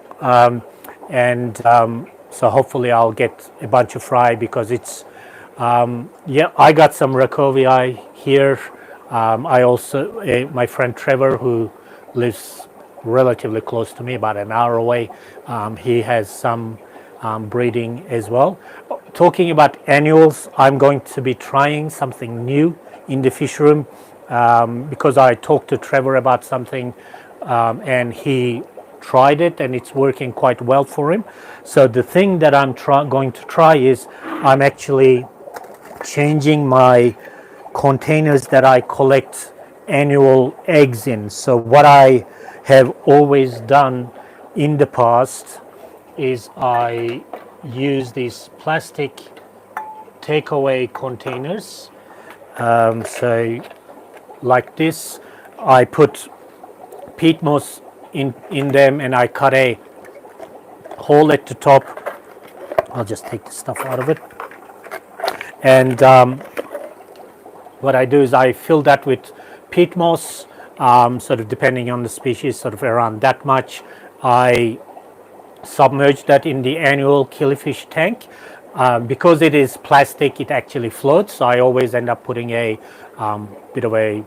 So hopefully I'll get a bunch of fry, because it's, yeah, I got some Racovii here. I also, my friend Trevor, who lives relatively close to me, about an hour away, he has some breeding as well. Talking about annuals, I'm going to be trying something new in the fish room because I talked to Trevor about something and he tried it and it's working quite well for him. So the thing that I'm going to try is I'm actually changing my containers that I collect annual eggs in. So what I have always done in the past is I use these plastic takeaway containers. So like this, I put peat moss in them and I cut a hole at the top. I'll just take the stuff out of it. And what I do is I fill that with peat moss, sort of depending on the species, sort of around that much. I submerge that in the annual killifish tank. Because it is plastic, it actually floats. So I always end up putting a bit of a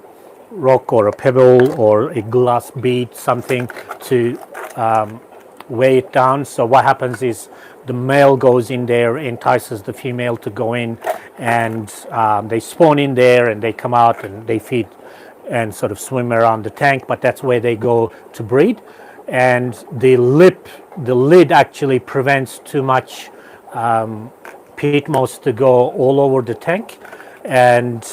rock or a pebble or a glass bead, something to weigh it down. So what happens is the male goes in there, entices the female to go in, and they spawn in there and they come out and they feed and sort of swim around the tank, but that's where they go to breed. And the lid actually prevents too much peat moss to go all over the tank. And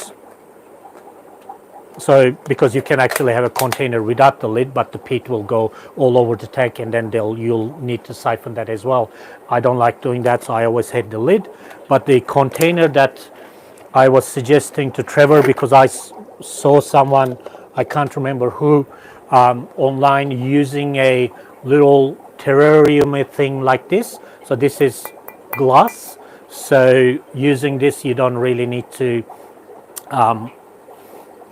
so because you can actually have a container without the lid, but the peat will go all over the tank and then you'll need to siphon that as well. I don't like doing that, so I always hate the lid. But the container that I was suggesting to Trevor, because I saw someone, I can't remember who, online using a little terrarium thing like this. So this is glass. So using this, you don't really need to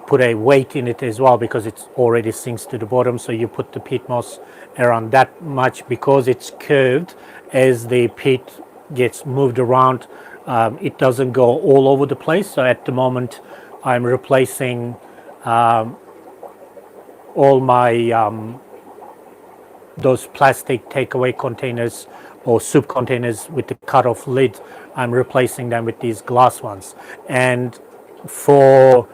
put a weight in it as well because it already sinks to the bottom. So you put the peat moss around that much because it's curved. As the peat gets moved around, it doesn't go all over the place. So at the moment, I'm replacing all my those plastic takeaway containers or soup containers with the cut-off lid. I'm replacing them with these glass ones. And for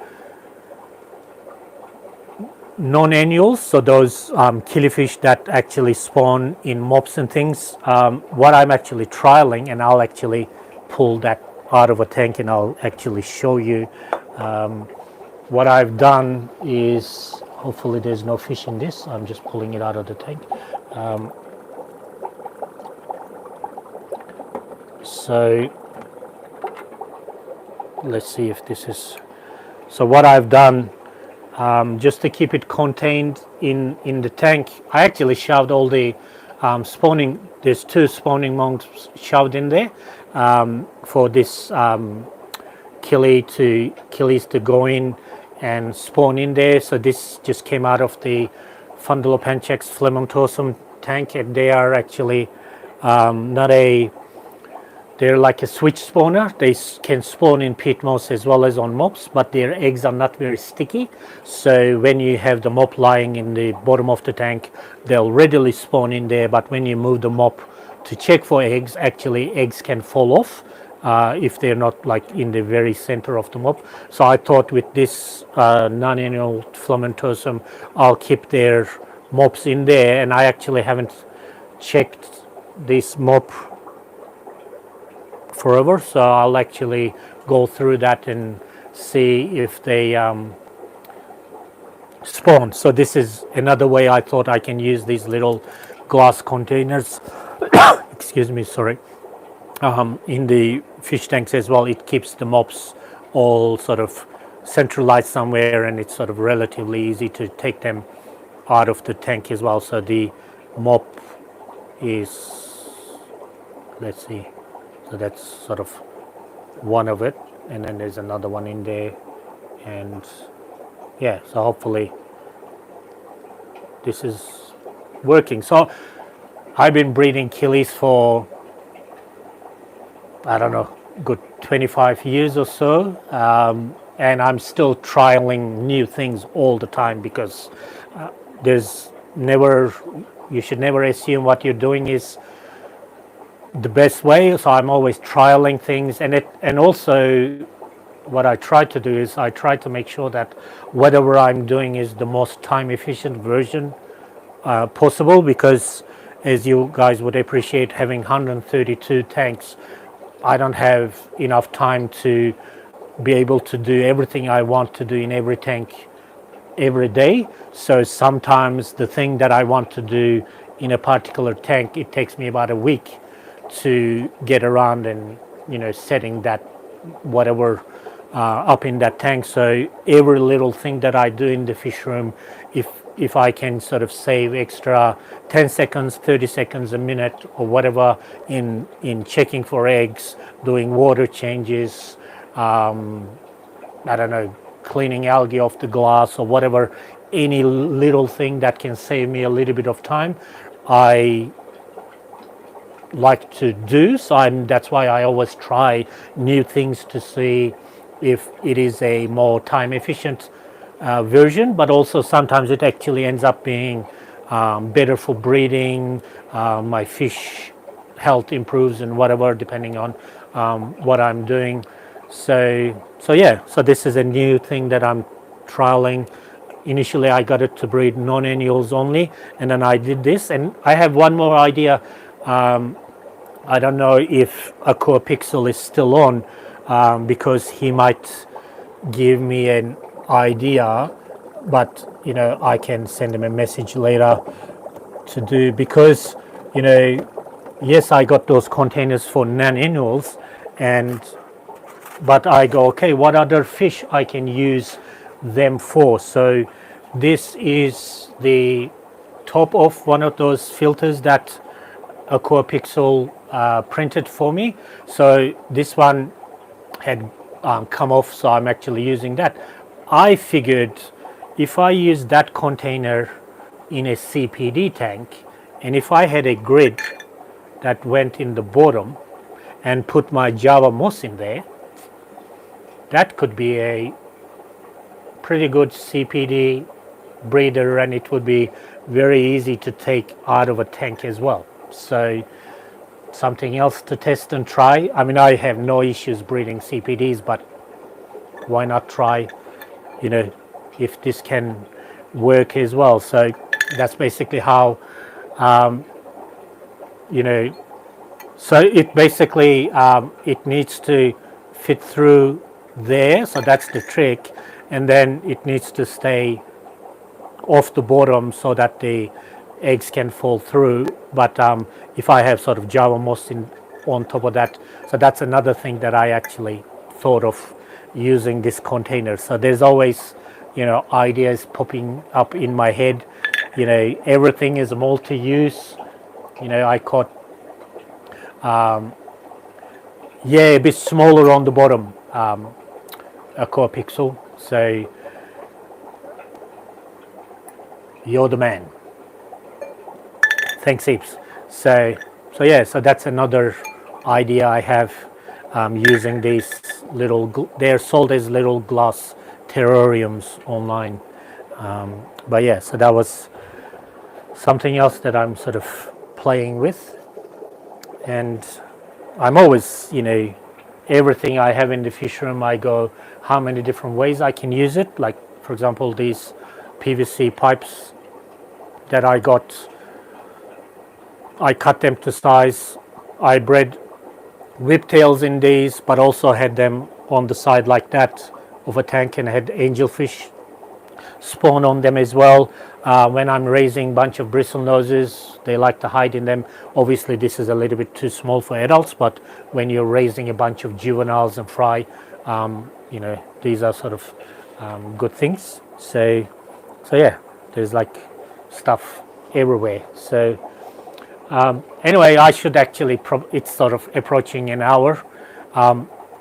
non-annuals, so those killifish that actually spawn in mops and things, what I'm actually trialing, and I'll actually pull that out of a tank and I'll actually show you. What I've done is, hopefully there's no fish in this, I'm just pulling it out of the tank. So let's see if this is, so what I've done, just to keep it contained in the tank, I actually shoved all the spawning, there's 2 spawning monks shoved in there for this killies to go in and spawn in there. So this just came out of the Fundulopanchax flamentosum tank, and they are actually they're like a switch spawner. They can spawn in peat moss as well as on mops, but their eggs are not very sticky. So when you have the mop lying in the bottom of the tank, they'll readily spawn in there. But when you move the mop to check for eggs, actually eggs can fall off if they're not like in the very center of the mop. So I thought with this non-annual flamentosum, I'll keep their mops in there. And I actually haven't checked this mop forever, so I'll actually go through that and see if they spawn. So this is another way I thought I can use these little glass containers excuse me, sorry, in the fish tanks as well. It keeps the mops all sort of centralized somewhere, and it's sort of relatively easy to take them out of the tank as well. So the mop is, let's see, so that's sort of one of it, and then there's another one in there, and yeah, so hopefully this is working. So I've been breeding killies for, I don't know, good 25 years or so, and I'm still trialing new things all the time because there's never, you should never assume what you're doing is the best way. So I'm always trialing things, and also what I try to do is I try to make sure that whatever I'm doing is the most time efficient version possible, because as you guys would appreciate, having 132 tanks, I don't have enough time to be able to do everything I want to do in every tank every day. So sometimes the thing that I want to do in a particular tank, it takes me about a week to get around and setting that whatever up in that tank. So every little thing that I do in the fish room, if I can sort of save extra 10 seconds, 30 seconds, a minute or whatever in checking for eggs, doing water changes, I don't know, cleaning algae off the glass or whatever, any little thing that can save me a little bit of time, I like to do. So that's why I always try new things to see if it is a more time efficient version, but also sometimes it actually ends up being better for breeding. My fish health improves and whatever, depending on what I'm doing. So yeah, so this is a new thing that I'm trialing. Initially I got it to breed non-annuals only, and then I did this, and I have one more idea. I don't know if Aqua Pixel is still on, because he might give me an idea, but I can send him a message later to do, because yes, I got those containers for non-annuals, but I go, okay, what other fish I can use them for? So this is the top of one of those filters that Aqua Pixel printed for me. So this one had come off, so I'm actually using that. I figured if I use that container in a CPD tank, and if I had a grid that went in the bottom and put my Java moss in there, that could be a pretty good CPD breeder, and it would be very easy to take out of a tank as well. So something else to test and try. I mean, I have no issues breeding CPDs, but why not try, if this can work as well. So that's basically how, so it basically, it needs to fit through there. So that's the trick. And then it needs to stay off the bottom so that the eggs can fall through. But if I have sort of Java moss on top of that, so that's another thing that I actually thought of using this container. So there's always, ideas popping up in my head. Everything is multi-use. I caught, a bit smaller on the bottom, Aqua Pixel. So you're the man. Thanks heaps. So yeah, so that's another idea I have, using these they're sold as little glass terrariums online. But yeah, so that was something else that I'm sort of playing with. And I'm always, everything I have in the fish room, I go, how many different ways I can use it. Like, for example, these PVC pipes that I got, I cut them to size. I bred whiptails in these, but also had them on the side like that of a tank, and had angelfish spawn on them as well. When I'm raising a bunch of bristlenoses, they like to hide in them. Obviously this is a little bit too small for adults, but when you're raising a bunch of juveniles and fry, these are sort of good things. So yeah, there's like stuff everywhere. So anyway, I should actually, it's sort of approaching an hour.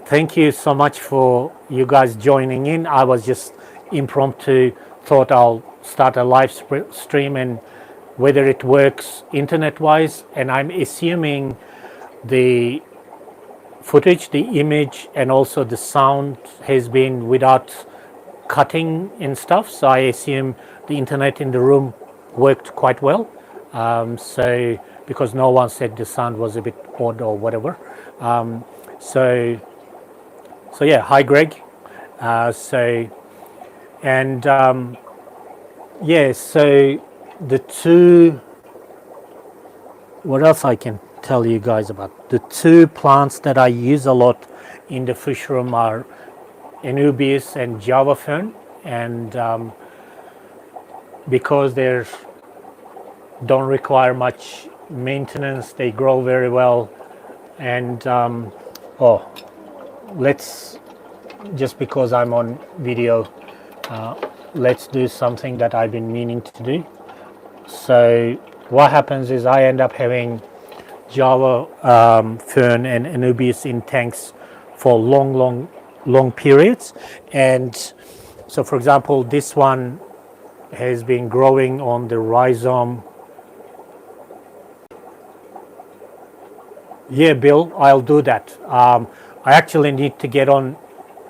Thank you so much for you guys joining in. I was just impromptu, thought I'll start a live stream, and whether it works internet wise, and I'm assuming the footage, the image, and also the sound has been without cutting and stuff. So I assume the internet in the room worked quite well. So because no one said the sound was a bit odd or whatever. So yeah, hi Greg. So and yeah, so the two. What else I can tell you guys about? The two plants that I use a lot in the fish room are Anubias and Java fern, and because they don't require much maintenance, they grow very well. And oh, let's just because I'm on video, let's do something that I've been meaning to do. So what happens is I end up having Java fern and Anubias in tanks for long periods. And so, for example, this one has been growing on the rhizome. Yeah, Bill, I'll do that. I actually need to get on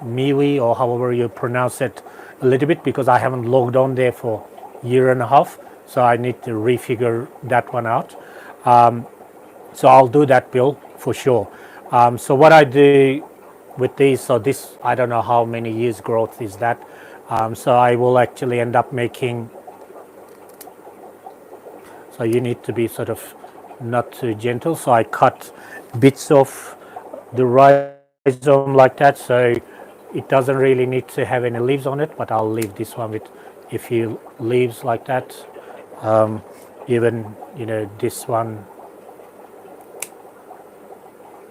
Miwi, or however you pronounce it, a little bit, because I haven't logged on there for a year and a half. So I need to refigure that one out. So I'll do that, Bill, for sure. So what I do with these, so this, I don't know how many years growth is that. So I will actually end up making, so you need to be sort of not too gentle. So I cut bits of the rhizome like that. So it doesn't really need to have any leaves on it, but I'll leave this one with a few leaves like that. Even, you know, this one,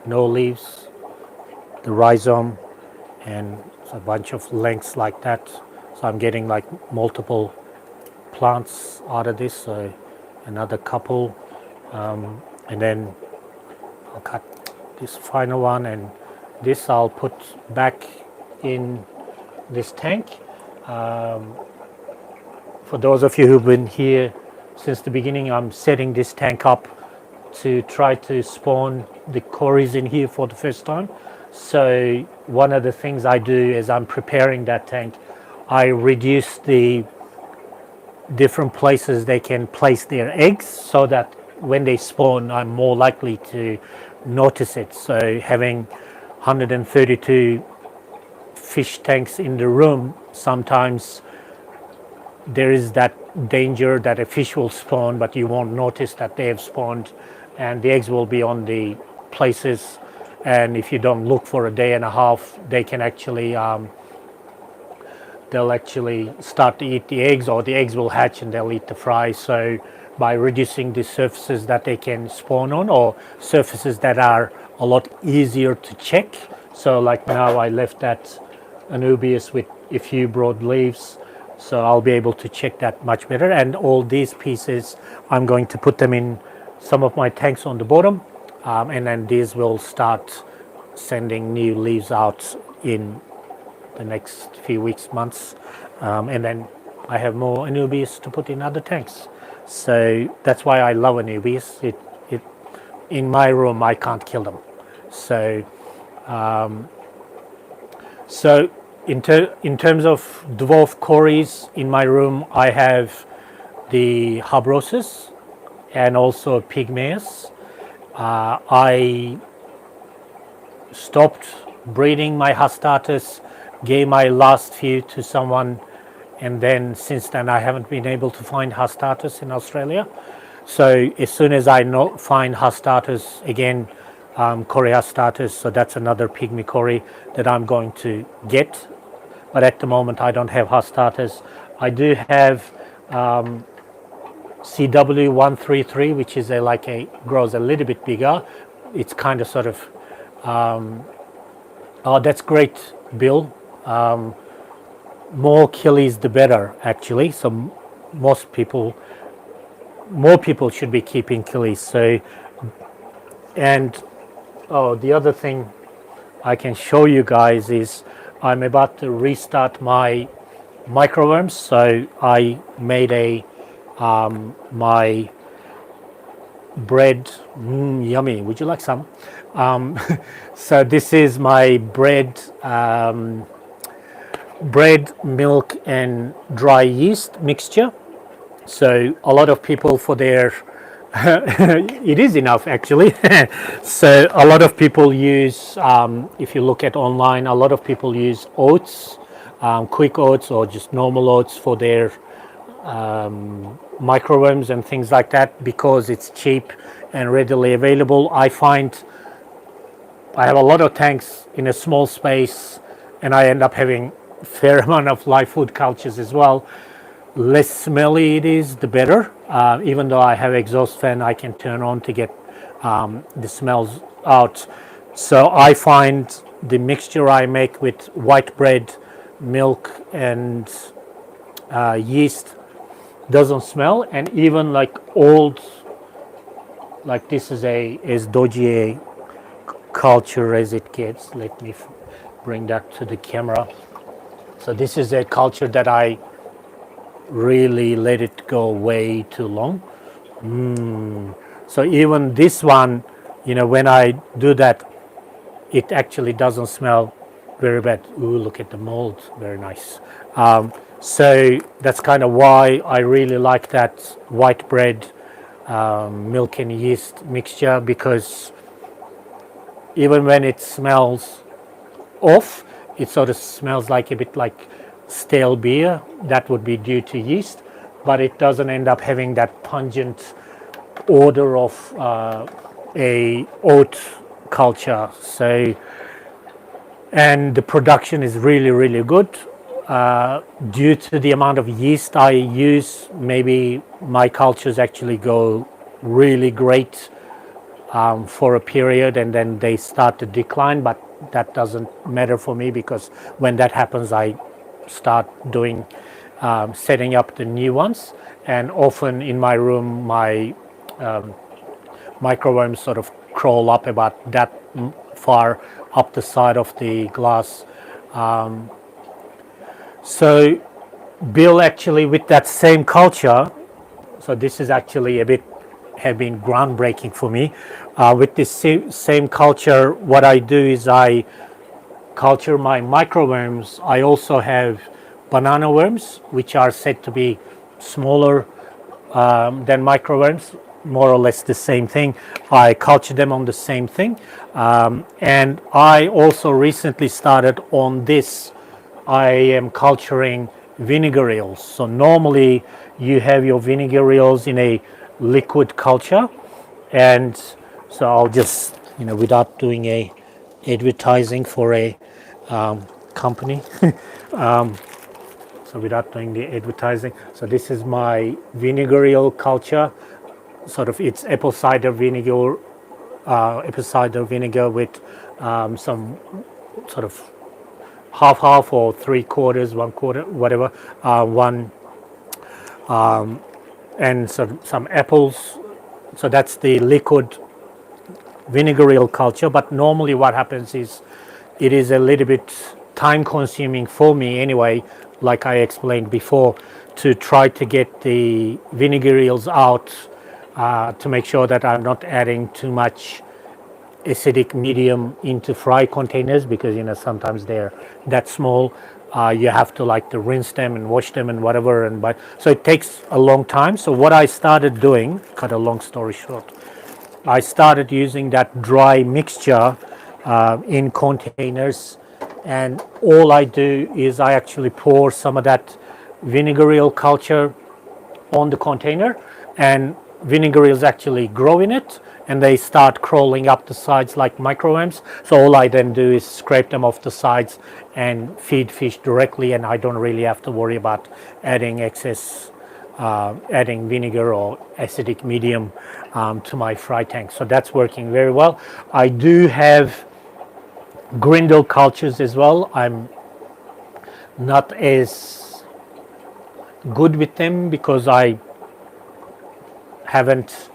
no leaves, the rhizome, and a bunch of lengths like that. So I'm getting like multiple plants out of this, so another couple, and then I'll cut this final one, and this I'll put back in this tank. For those of you who've been here since the beginning, I'm setting this tank up to try to spawn the cories in here for the first time. So one of the things I do as I'm preparing that tank, I reduce the different places they can place their eggs, so that when they spawn, I'm more likely to notice it. So having 132 fish tanks in the room, sometimes there is that danger that a fish will spawn, but you won't notice that they have spawned, and the eggs will be on the places. And if you don't look for a day and a half, they can actually they'll actually start to eat the eggs, or the eggs will hatch and they'll eat the fry. So by reducing the surfaces that they can spawn on, or surfaces that are a lot easier to check. So like now I left that Anubias with a few broad leaves, so I'll be able to check that much better. And all these pieces, I'm going to put them in some of my tanks on the bottom, and then these will start sending new leaves out in the next few weeks, months, and then I have more Anubias to put in other tanks. So that's why I love Anubias. It in my room I can't kill them. So so in terms of dwarf cories in my room, I have the Habrosus and also Pygmaeus. I stopped breeding my Hastatus, gave my last few to someone, and then since then I haven't been able to find Hastatus in Australia. So as soon as I find Hastatus again, Cory Hastatus, so that's another pygmy cory that I'm going to get. But at the moment I don't have Hastatus. I do have CW133, which is grows a little bit bigger. It's kind of sort of, oh, that's great, Bill. More killies the better, actually. So more people should be keeping killies. So, and oh, the other thing I can show you guys is I'm about to restart my microworms. So I made a my bread, yummy. Would you like some? So this is my bread, milk and dry yeast mixture. So a lot of people for their It is enough actually. So a lot of people use, if you look at online, a lot of people use oats, quick oats or just normal oats for their microworms and things like that because it's cheap and readily available. I find I have a lot of tanks in a small space and I end up having a fair amount of live food cultures as well. Less smelly it is, the better. Even though I have exhaust fan, I can turn on to get the smells out. So I find the mixture I make with white bread, milk, and yeast doesn't smell, and even like old, like this is as dodgy a culture as it gets. Let me bring that to the camera. So this is a culture that I really let it go way too long. So even this one, when I do that, it actually doesn't smell very bad. Ooh, look at the mold, very nice. So that's kind of why I really like that white bread, milk and yeast mixture, because even when it smells off, it sort of smells like a bit like stale beer. That would be due to yeast, but it doesn't end up having that pungent odor of a oat culture. So, and the production is really, really good. Due to the amount of yeast I use, maybe my cultures actually go really great for a period and then they start to decline, but that doesn't matter for me because when that happens I start doing setting up the new ones, and often in my room my microworms sort of crawl up about that far up the side of the glass. So Bill actually with that same culture, so this is actually a bit have been groundbreaking for me. With this same culture, what I do is I culture my microworms. I also have banana worms, which are said to be smaller than microworms, more or less the same thing. I culture them on the same thing. And I also recently started on this. I am culturing vinegar eels. So normally you have your vinegar eels in a liquid culture, and so I'll just without doing a advertising for a company so without doing the advertising, so this is my vinegar eel culture. Sort of it's apple cider vinegar with some sort of half or 3/4, 1/4, whatever, one and some apples. So that's the liquid vinegar eel culture. But normally what happens is it is a little bit time consuming for me anyway, like I explained before, to try to get the vinegar eels out to make sure that I'm not adding too much acidic medium into fry containers, because sometimes they're that small. You have to rinse them and wash them and whatever, so it takes a long time. So what I started doing, cut a long story short, I started using that dry mixture in containers, and all I do is I actually pour some of that vinegar eel culture on the container, and vinegar eels actually grow in it and they start crawling up the sides like microworms. So all I then do is scrape them off the sides and feed fish directly, and I don't really have to worry about adding adding vinegar or acidic medium to my fry tank. So that's working very well. I do have grindle cultures as well. I'm not as good with them because I haven't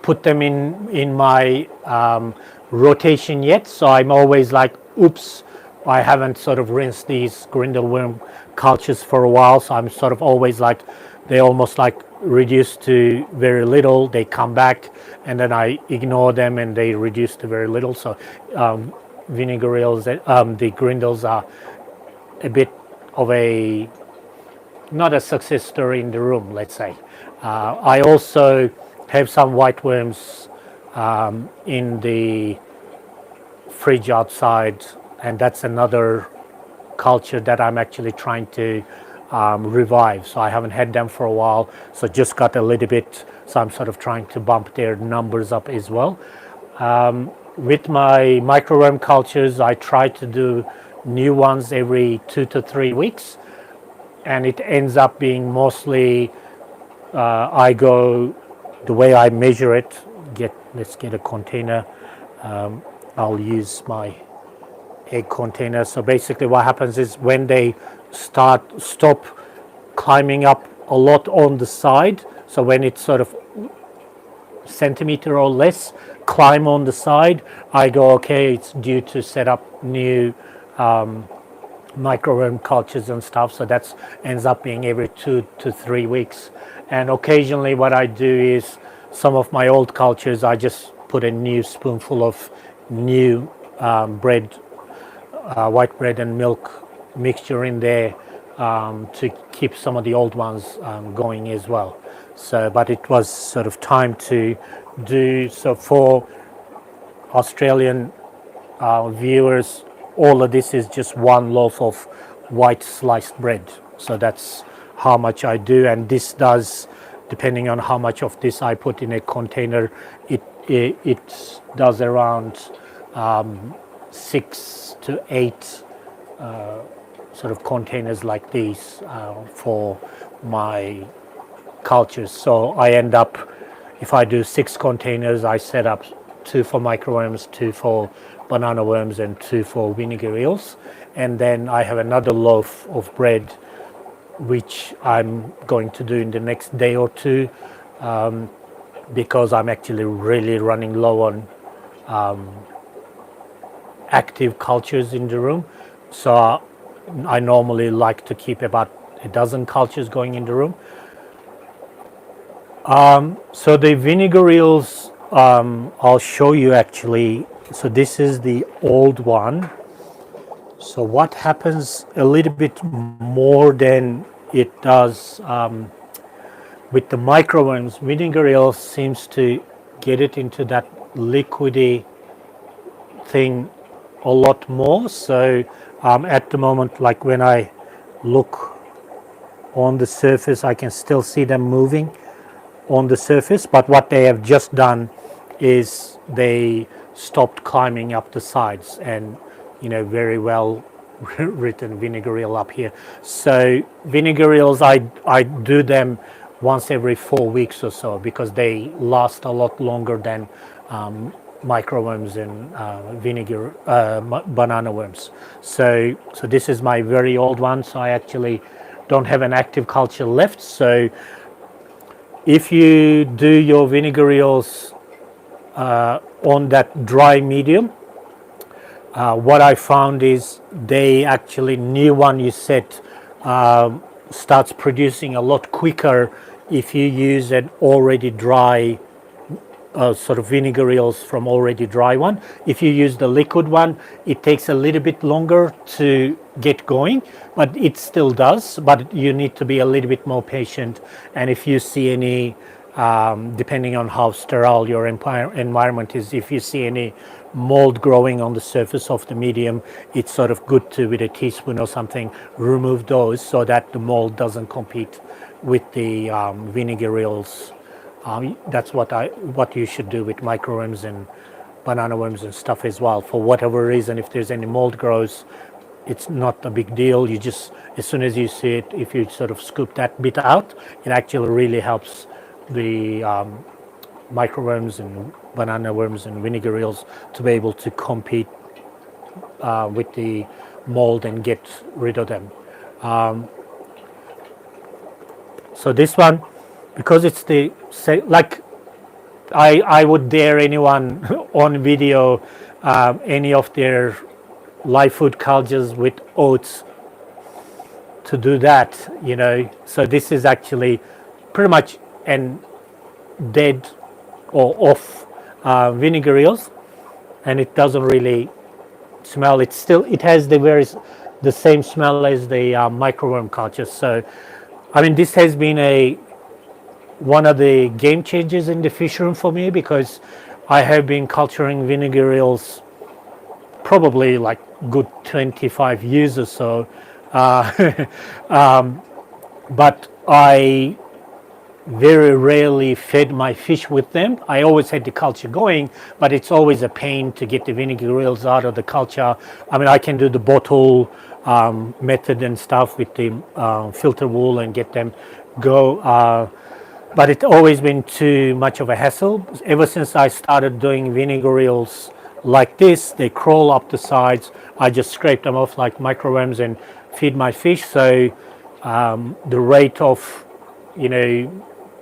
put them in my rotation yet. So I'm always like, oops, I haven't sort of rinsed these grindle worm cultures for a while. So I'm sort of always like, they almost like reduce to very little. They come back and then I ignore them and they reduce to very little. So vinegar eels, the grindles are a bit of not a success story in the room, let's say. I also have some white worms in the fridge outside, and that's another culture that I'm actually trying to revive. So I haven't had them for a while, so just got a little bit, so I'm sort of trying to bump their numbers up as well. With my microworm cultures, I try to do new ones every 2 to 3 weeks, and it ends up being mostly I go the way I measure it. Let's get a container. I'll use my egg container. So basically what happens is when they stop climbing up a lot on the side, so when it's sort of centimeter or less climb on the side, I go, okay, it's due to set up new microworm cultures and stuff. So that ends up being every 2 to 3 weeks. And occasionally what I do is some of my old cultures, I just put a new spoonful of new bread, white bread and milk mixture in there to keep some of the old ones going as well. So, but it was sort of time to do so for Australian viewers. All of this is just one loaf of white sliced bread. So that's how much I do, and this does, depending on how much of this I put in a container, it does around 6 to 8 sort of containers like these for my cultures. So I end up, if I do 6 containers, I set up 2 for microworms, 2 for banana worms, and 2 for vinegar eels. And then I have another loaf of bread which I'm going to do in the next day or two, because I'm actually really running low on active cultures in the room. So I normally like to keep about a dozen cultures going in the room. So the vinegar eels, I'll show you actually. So this is the old one. So what happens a little bit more than it does with the microworms, vinegar eels seems to get it into that liquidy thing a lot more. So at the moment, like when I look on the surface, I can still see them moving on the surface, but what they have just done is they stopped climbing up the sides, and very well written vinegar eel up here. So vinegar eels, I do them once every 4 weeks or so, because they last a lot longer than microworms and banana worms. So this is my very old one. So I actually don't have an active culture left. So if you do your vinegar eels on that dry medium, what I found is they actually, new one you set starts producing a lot quicker if you use an already dry sort of vinegar eels from already dry one. If you use the liquid one, it takes a little bit longer to get going, but it still does, but you need to be a little bit more patient. And if you see any, depending on how sterile your environment is, if you see any mold growing on the surface of the medium, it's sort of good to, with a teaspoon or something, remove those so that the mold doesn't compete with the vinegar eels. That's what you should do with microworms and banana worms and stuff as well. For whatever reason, if there's any mold grows, it's not a big deal. You just, as soon as you see it, if you sort of scoop that bit out, it actually really helps the microworms and banana worms and vinegar eels to be able to compete with the mold and get rid of them. So this one, because it's the same, like I would dare anyone on video, any of their live food cultures with oats, to do that, So this is actually pretty much an dead or off vinegar eels, and it doesn't really smell. It has the same smell as the microworm cultures. So I mean, this has been a one of the game changers in the fish room for me, because I have been culturing vinegar eels probably like good 25 years or so. But I very rarely fed my fish with them. I always had the culture going, but it's always a pain to get the vinegar eels out of the culture. I mean, I can do the bottle method and stuff with the filter wool and get them go. But it's always been too much of a hassle. Ever since I started doing vinegar eels like this, they crawl up the sides. I just scrape them off like microworms and feed my fish. So the rate of,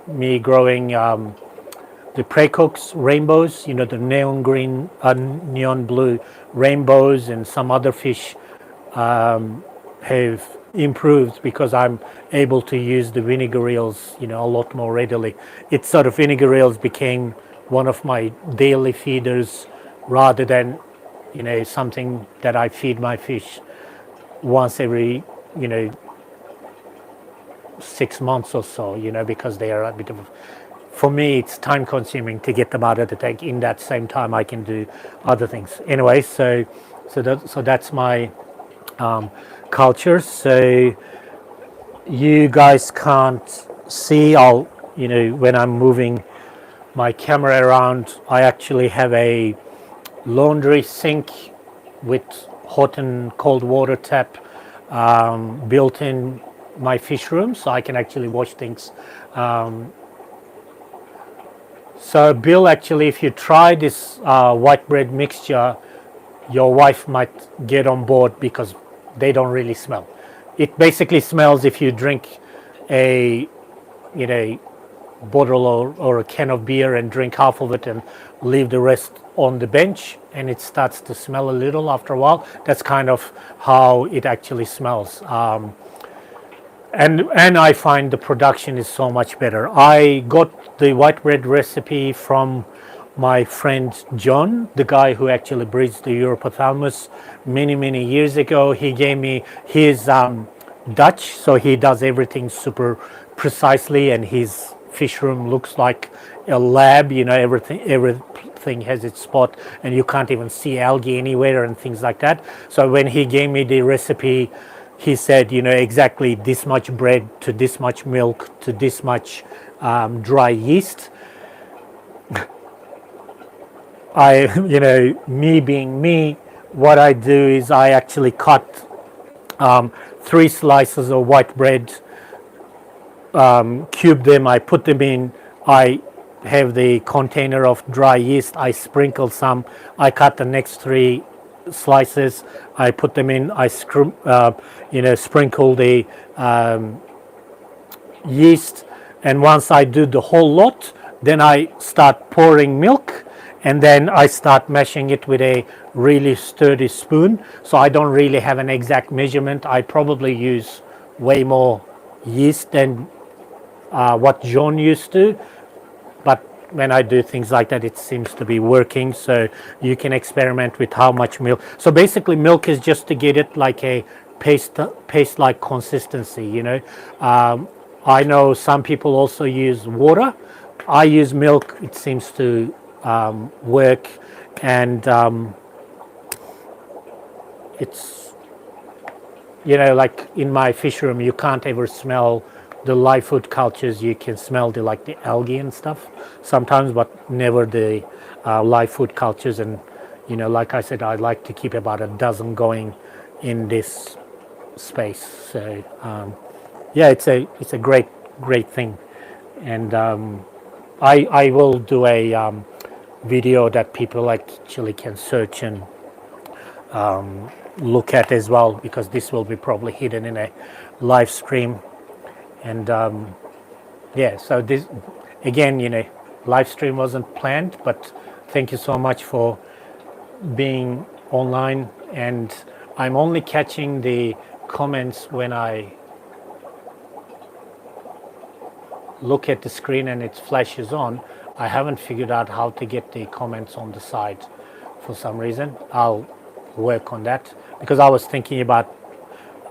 me growing the Praycox rainbows, the neon green, neon blue rainbows, and some other fish have improved because I'm able to use the vinegar eels, a lot more readily. It's sort of vinegar eels became one of my daily feeders rather than, something that I feed my fish once every, 6 months or so, because they are a bit of, for me, it's time consuming to get them out of the tank. In that same time, I can do other things. Anyway, so that's my culture. So you guys can't see, when I'm moving my camera around, I actually have a laundry sink with hot and cold water tap built in my fish room, so I can actually wash things. So Bill, actually, if you try this white bread mixture, your wife might get on board because they don't really smell. It basically smells if you drink a bottle or a can of beer and drink half of it and leave the rest on the bench, and it starts to smell a little after a while. That's kind of how it actually smells. And I find the production is so much better. I got the white bread recipe from my friend John, the guy who actually breeds the Europophthalmus many years ago. He gave me his Dutch, so he does everything super precisely, and his fish room looks like a lab. Everything has its spot, and you can't even see algae anywhere and things like that. So when he gave me the recipe, he said, exactly this much bread to this much milk to this much dry yeast. Me being me, what I do is I actually cut 3 slices of white bread, cube them, I put them in, I have the container of dry yeast, I sprinkle some, I cut the next 3 slices, I put them in, I sprinkle the yeast, and once I do the whole lot, then I start pouring milk, and then I start mashing it with a really sturdy spoon. So I don't really have an exact measurement. I probably use way more yeast than what John used to, but when I do things like that, it seems to be working. So you can experiment with how much milk. So basically, milk is just to get it like a paste-like consistency. I know some people also use water. I use milk. It seems to work, and it's like in my fish room, you can't ever smell the live food cultures. You can smell the algae and stuff sometimes, but never the live food cultures. And like I said, I like to keep about a dozen going in this space. So it's a great thing, and I will do a video that people actually can search and look at as well, because this will be probably hidden in a live stream. And so this again, live stream wasn't planned, but thank you so much for being online. And I'm only catching the comments when I look at the screen and it flashes on. I haven't figured out how to get the comments on the side for some reason. I'll work on that, because I was thinking about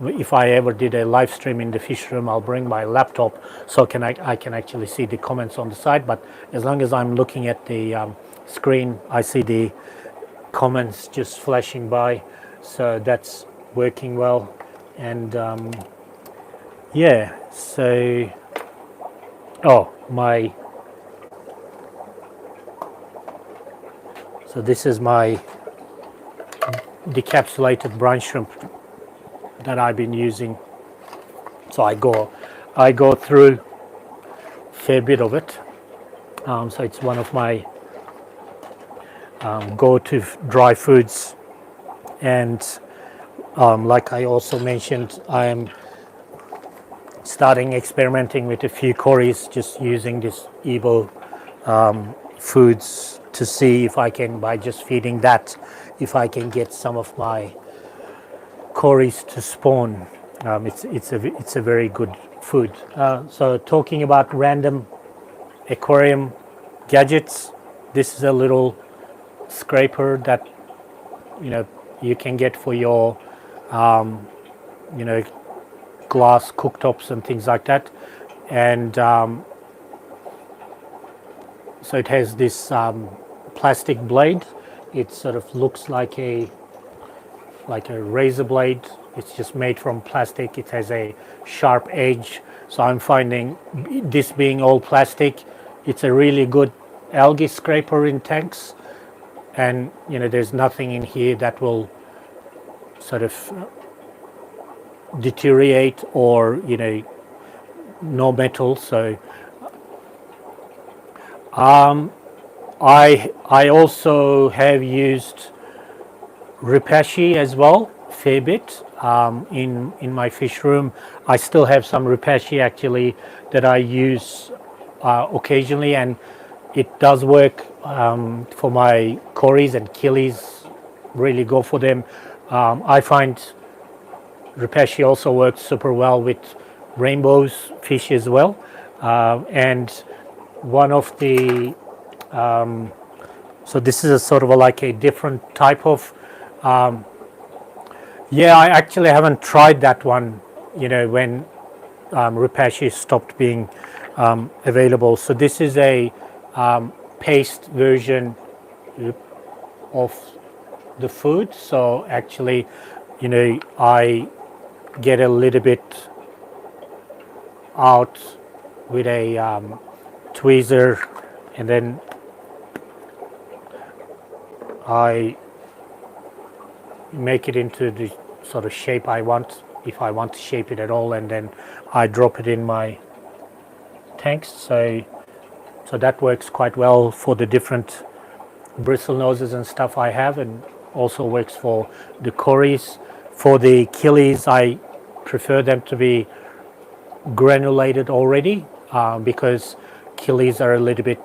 if I ever did a live stream in the fish room, I'll bring my laptop so I can actually see the comments on the side. But as long as I'm looking at the screen, I see the comments just flashing by, so that's working well. And yeah, so so this is my decapsulated brine shrimp that I've been using. So I go through a fair bit of it. So it's one of my go-to dry foods. And like I also mentioned, I am starting experimenting with a few Corys, just using this Evo foods to see if I can, by just feeding that, if I can get some of my Corys to spawn. It's a very good food. So talking about random aquarium gadgets, this is a little scraper that you can get for your glass cooktops and things like that. And so it has this plastic blade. It sort of looks like a razor blade. It's just made from plastic. It has a sharp edge. So I'm finding this being all plastic, it's a really good algae scraper in tanks. And there's nothing in here that will sort of deteriorate, or no metal. So I also have used Repashy as well, fair bit, in my fish room. I still have some Repashy actually that I use occasionally, and it does work for my Corys and Killies. Really go for them. I find Repashy also works super well with rainbows fish as well. And one of the so this is a sort of like a different type of I actually haven't tried that one when Repashy stopped being available. So this is a paste version of the food. So actually I get a little bit out with a tweezer, and then I make it into the sort of shape I want, if I want to shape it at all, and then I drop it in my tanks. So that works quite well for the different bristle noses and stuff I have, and also works for the Corys. For the Killies, I prefer them to be granulated already, because Killies are a little bit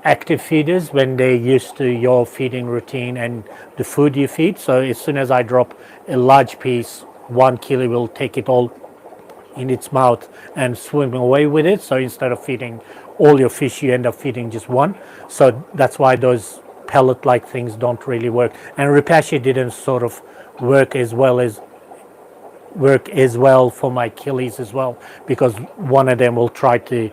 active feeders when they're used to your feeding routine and the food you feed. So as soon as I drop a large piece, one Killie will take it all in its mouth and swim away with it. So instead of feeding all your fish, you end up feeding just one. So that's why those pellet-like things don't really work. And Repashy didn't sort of work as well for my Killies as well, because one of them will try to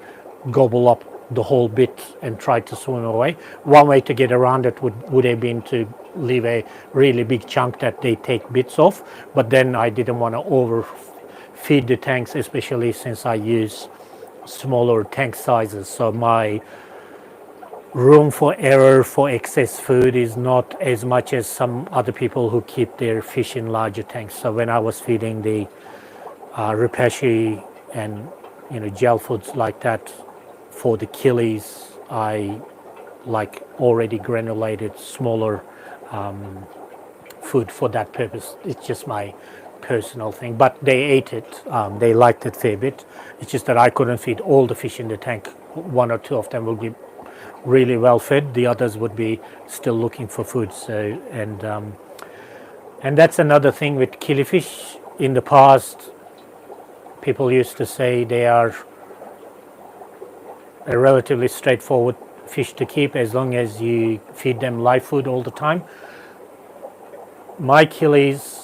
gobble up the whole bit and try to swim away. One way to get around it would have been to leave a really big chunk that they take bits of, but then I didn't want to overfeed the tanks, especially since I use smaller tank sizes. So my room for error for excess food is not as much as some other people who keep their fish in larger tanks. So when I was feeding the Repashy and gel foods like that for the Killies, I like already granulated smaller food for that purpose. It's just my personal thing, but they ate it. They liked it a fair bit. It's just that I couldn't feed all the fish in the tank. One or two of them will be really well fed. The others would be still looking for food. So and that's another thing with killifish. In the past, people used to say they are a relatively straightforward fish to keep as long as you feed them live food all the time. My Killies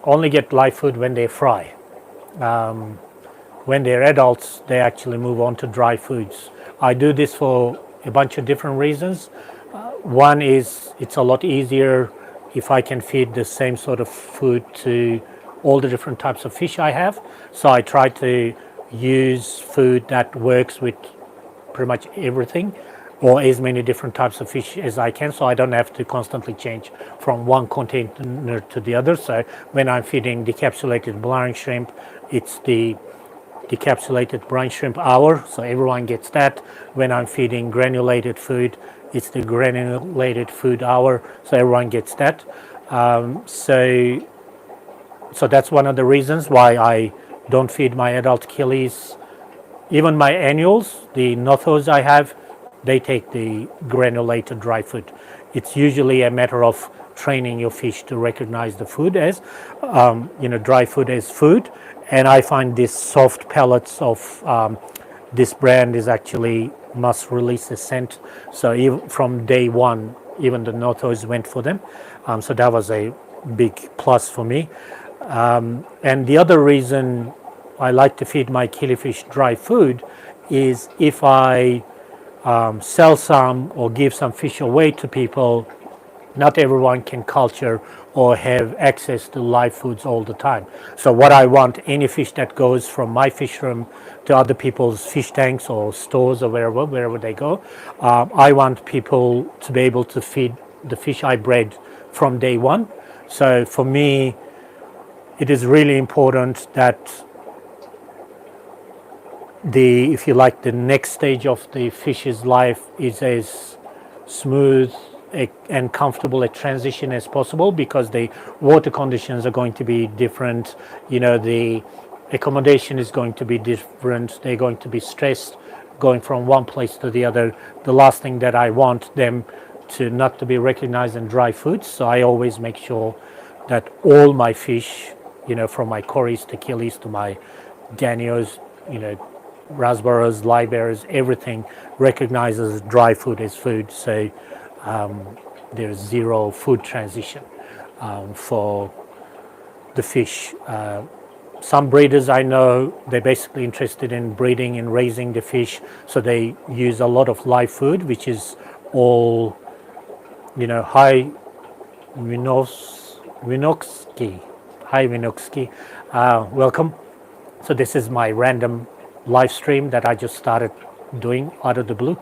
only get live food when they fry. When they're adults, they actually move on to dry foods. I do this for a bunch of different reasons. One is it's a lot easier if I can feed the same sort of food to all the different types of fish I have. So I try to use food that works with pretty much everything, or as many different types of fish as I can, so I don't have to constantly change from one container to the other. So when I'm feeding decapsulated brine shrimp, it's the decapsulated brine shrimp hour, so everyone gets that. When I'm feeding granulated food, it's the granulated food hour, so everyone gets that. So that's one of the reasons why I don't feed my adult killies. Even my annuals, the nothos I have, they take the granulated dry food. It's usually a matter of training your fish to recognize the food as, dry food as food. And I find these soft pellets of this brand is actually must release a scent. So even from day one, even the nothos went for them. So that was a big plus for me. And the other reason I like to feed my killifish dry food is if I sell some or give some fish away to people, not everyone can culture or have access to live foods all the time. So what I want, any fish that goes from my fish room to other people's fish tanks or stores or wherever they go, I want people to be able to feed the fish I bred from day one. So for me, it is really important that if you like, the next stage of the fish's life is as smooth and comfortable a transition as possible, because the water conditions are going to be different. The accommodation is going to be different. They're going to be stressed going from one place to the other. The last thing that I want them to not to be recognized in dry foods. So I always make sure that all my fish, from my cories to killies to my danios, raspberries, livebearers, everything recognizes dry food as food. So there's zero food transition for the fish. Some breeders I know, they're basically interested in breeding and raising the fish, so they use a lot of live food, which is all, high Winoksky. Hi Winoksky, welcome. So this is my random live stream that I just started doing out of the blue,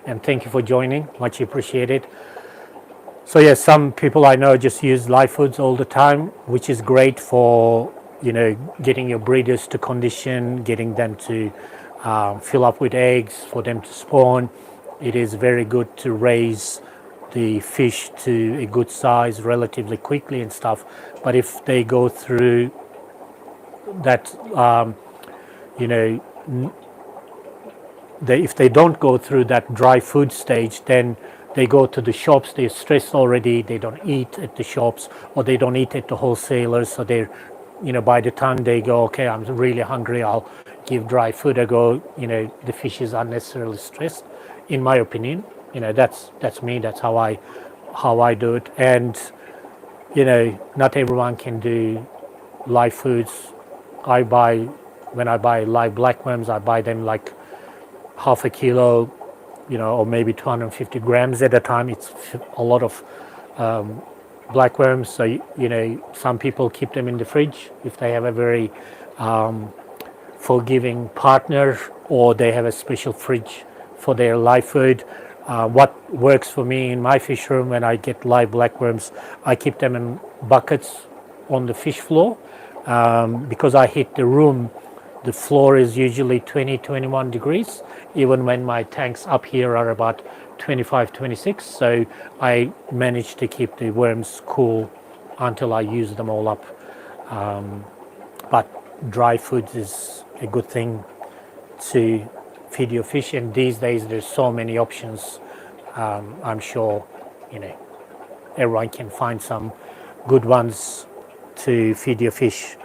and thank you for joining, much appreciated. So yes, some people I know just use live foods all the time, which is great for getting your breeders to condition, getting them to fill up with eggs, for them to spawn. It is very good to raise the fish to a good size relatively quickly and stuff. But if they go through that, if they don't go through that dry food stage, then they go to the shops, they're stressed already, they don't eat at the shops, or they don't eat at the wholesalers, so they're, by the time they go, okay, I'm really hungry, I'll give dry food a go, the fish is unnecessarily stressed, in my opinion. That's me, that's how I do it. And, not everyone can do live foods. When I buy live blackworms, I buy them like half a kilo, or maybe 250 grams at a time. It's a lot of blackworms. So, some people keep them in the fridge if they have a very forgiving partner, or they have a special fridge for their live food. What works for me in my fish room, when I get live blackworms, I keep them in buckets on the fish floor, because I heat the room. The floor is usually 20-21 degrees, even when my tanks up here are about 25-26. So I manage to keep the worms cool until I use them all up. But dry foods is a good thing to feed your fish, and these days there's so many options. I'm sure everyone can find some good ones to feed your fish.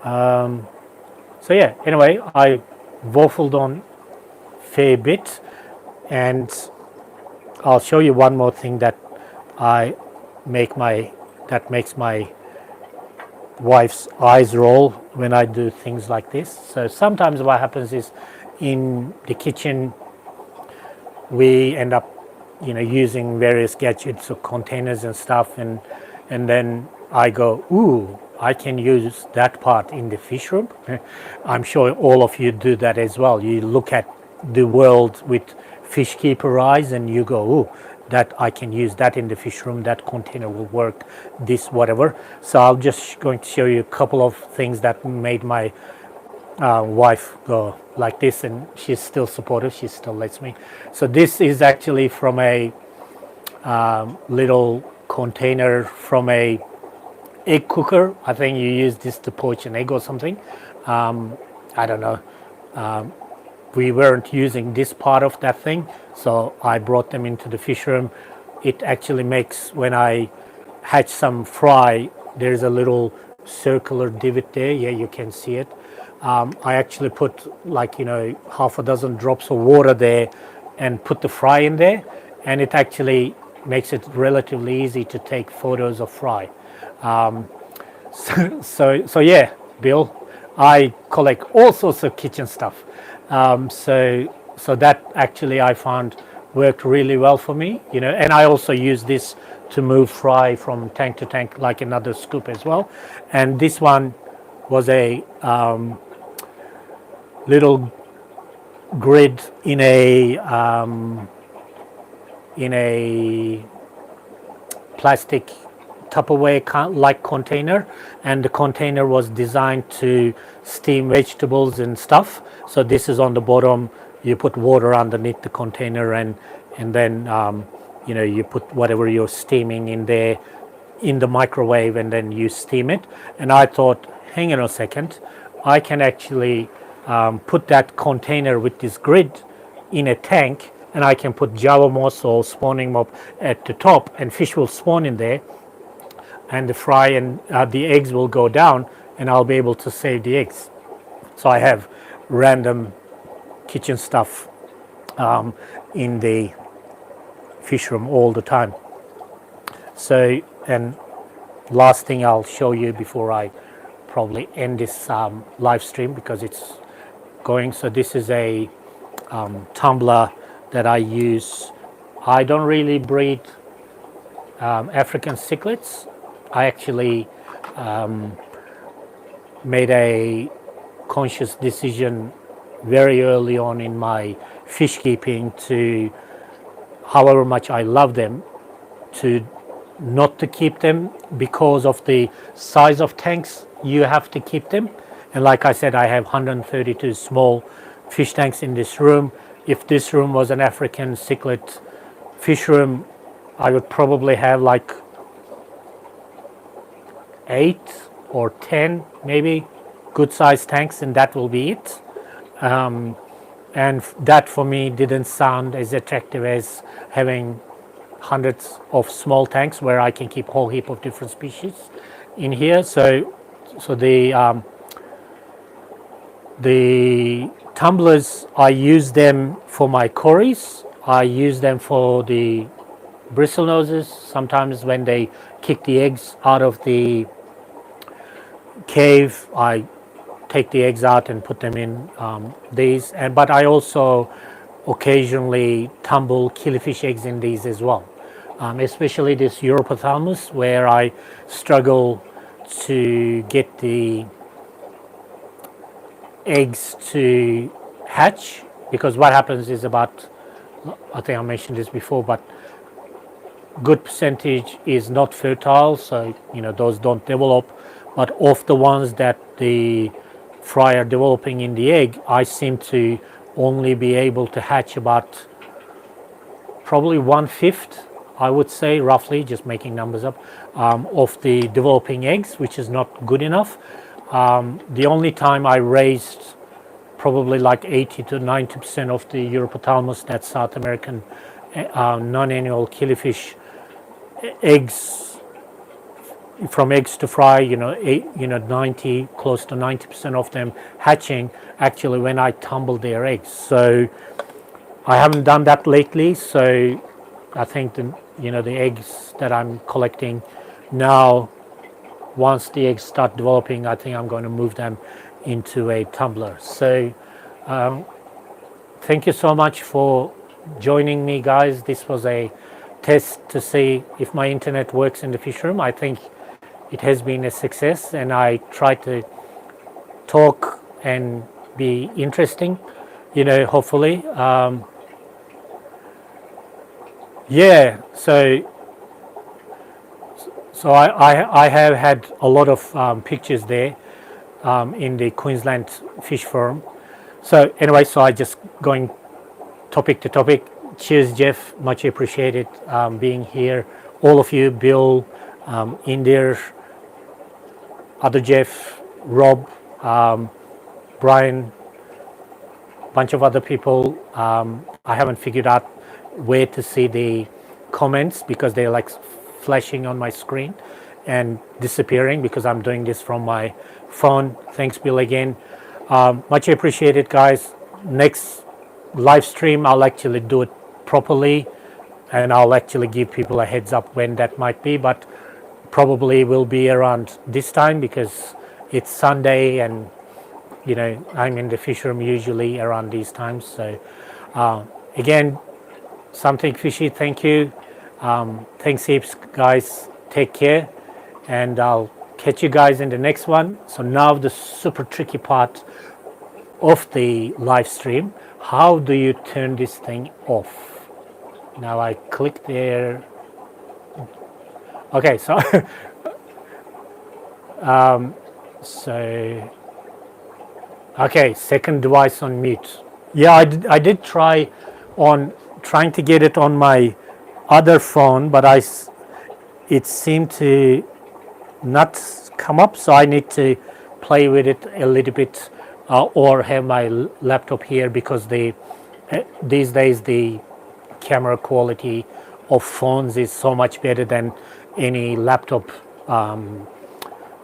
So yeah, anyway, I waffled on fair bit, and I'll show you one more thing that makes my wife's eyes roll when I do things like this. So sometimes what happens is in the kitchen we end up, using various gadgets or containers and stuff, and then I go, ooh, I can use that part in the fish room. I'm sure all of you do that as well. You look at the world with fish keeper eyes and you go, ooh, that I can use that in the fish room, that container will work, this, whatever. So I'm just going to show you a couple of things that made my wife go like this, and she's still supportive, she still lets me. So this is actually from a little container from a egg cooker. I think you use this to poach an egg or something. I don't know. We weren't using this part of that thing, so I brought them into the fish room. It actually makes, when I hatch some fry, there's a little circular divot there. Yeah, you can see it. I actually put half a dozen drops of water there and put the fry in there, and it actually makes it relatively easy to take photos of fry. So yeah, Bill, I collect all sorts of kitchen stuff. So that actually I found worked really well for me, and I also use this to move fry from tank to tank, like another scoop as well. And this one was a little grid in a plastic Tupperware like container, and the container was designed to steam vegetables and stuff. So this is on the bottom. You put water underneath the container, and then you put whatever you're steaming in there in the microwave, and then you steam it. And I thought, hang on a second, I can actually put that container with this grid in a tank, and I can put Java moss or spawning mob at the top, and fish will spawn in there, and the fry and the eggs will go down, and I'll be able to save the eggs. So I have random kitchen stuff in the fish room all the time. So, and last thing I'll show you before I probably end this live stream, because it's going. So this is a tumbler that I use. I don't really breed African cichlids. I actually made a conscious decision very early on in my fish keeping to, however much I love them, to not to keep them because of the size of tanks you have to keep them. And like I said, I have 132 small fish tanks in this room. If this room was an African cichlid fish room, I would probably have like 8 or 10 maybe good sized tanks, and that will be it. And that for me didn't sound as attractive as having hundreds of small tanks where I can keep a whole heap of different species in here. So the tumblers, I use them for my cories. I use them for the bristlenoses. Sometimes when they kick the eggs out of the cave, I take the eggs out and put them in these. But I also occasionally tumble killifish eggs in these as well, especially this Europothalmus, where I struggle to get the eggs to hatch, because what happens is about, I think I mentioned this before, but good percentage is not fertile, so those don't develop. But of the ones that the fry are developing in the egg, I seem to only be able to hatch about probably 1/5, I would say, roughly, just making numbers up, of the developing eggs, which is not good enough. The only time I raised probably like 80 to 90% of the Europothalmus, that's South American non-annual killifish eggs, from eggs to fry, 90, close to 90% of them hatching actually when I tumble their eggs. So I haven't done that lately. So I think the eggs that I'm collecting now once the eggs start developing, I think I'm going to move them into a tumbler. So thank you so much for joining me, guys. This was a test to see if my internet works in the fish room. I think it has been a success, and I tried to talk and be interesting, hopefully. Yeah, so I have had a lot of pictures there in the Queensland fish forum. So anyway, so I just going topic to topic. Cheers, Jeff. Much appreciated being here. All of you, Bill, Indir, other Jeff, Rob, Brian, bunch of other people. I haven't figured out where to see the comments because they're like flashing on my screen and disappearing because I'm doing this from my phone. Thanks, Bill, again. Much appreciated, guys. Next live stream, I'll actually do it properly, and I'll actually give people a heads up when that might be, but probably will be around this time because it's Sunday, and I'm in the fish room usually around these times. So again, something fishy, thank you. Thanks heaps, guys. Take care, and I'll catch you guys in the next one. So now the super tricky part of the live stream. How do you turn this thing off? Now I click there. Okay, so okay, second device on mute. Yeah, I did try on trying to get it on my other phone, but it seemed to not come up, so I need to play with it a little bit or have my laptop here because these days the camera quality of phones is so much better than any laptop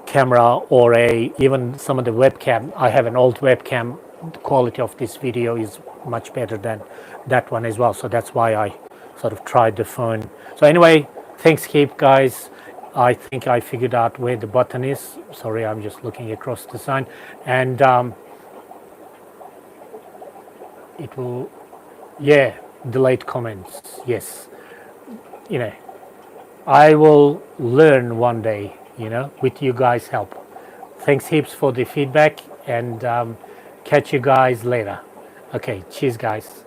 camera or even some of the webcam. I have an old webcam. The quality of this video is much better than that one as well, so that's why I sort of tried the phone. So anyway, thanks heap, guys. I think I figured out where the button is. Sorry, I'm just looking across the sign, and it will, yeah, delete comments. Yes, I will learn one day, with you guys' help. Thanks heaps for the feedback, and catch you guys later. Okay, cheers, guys.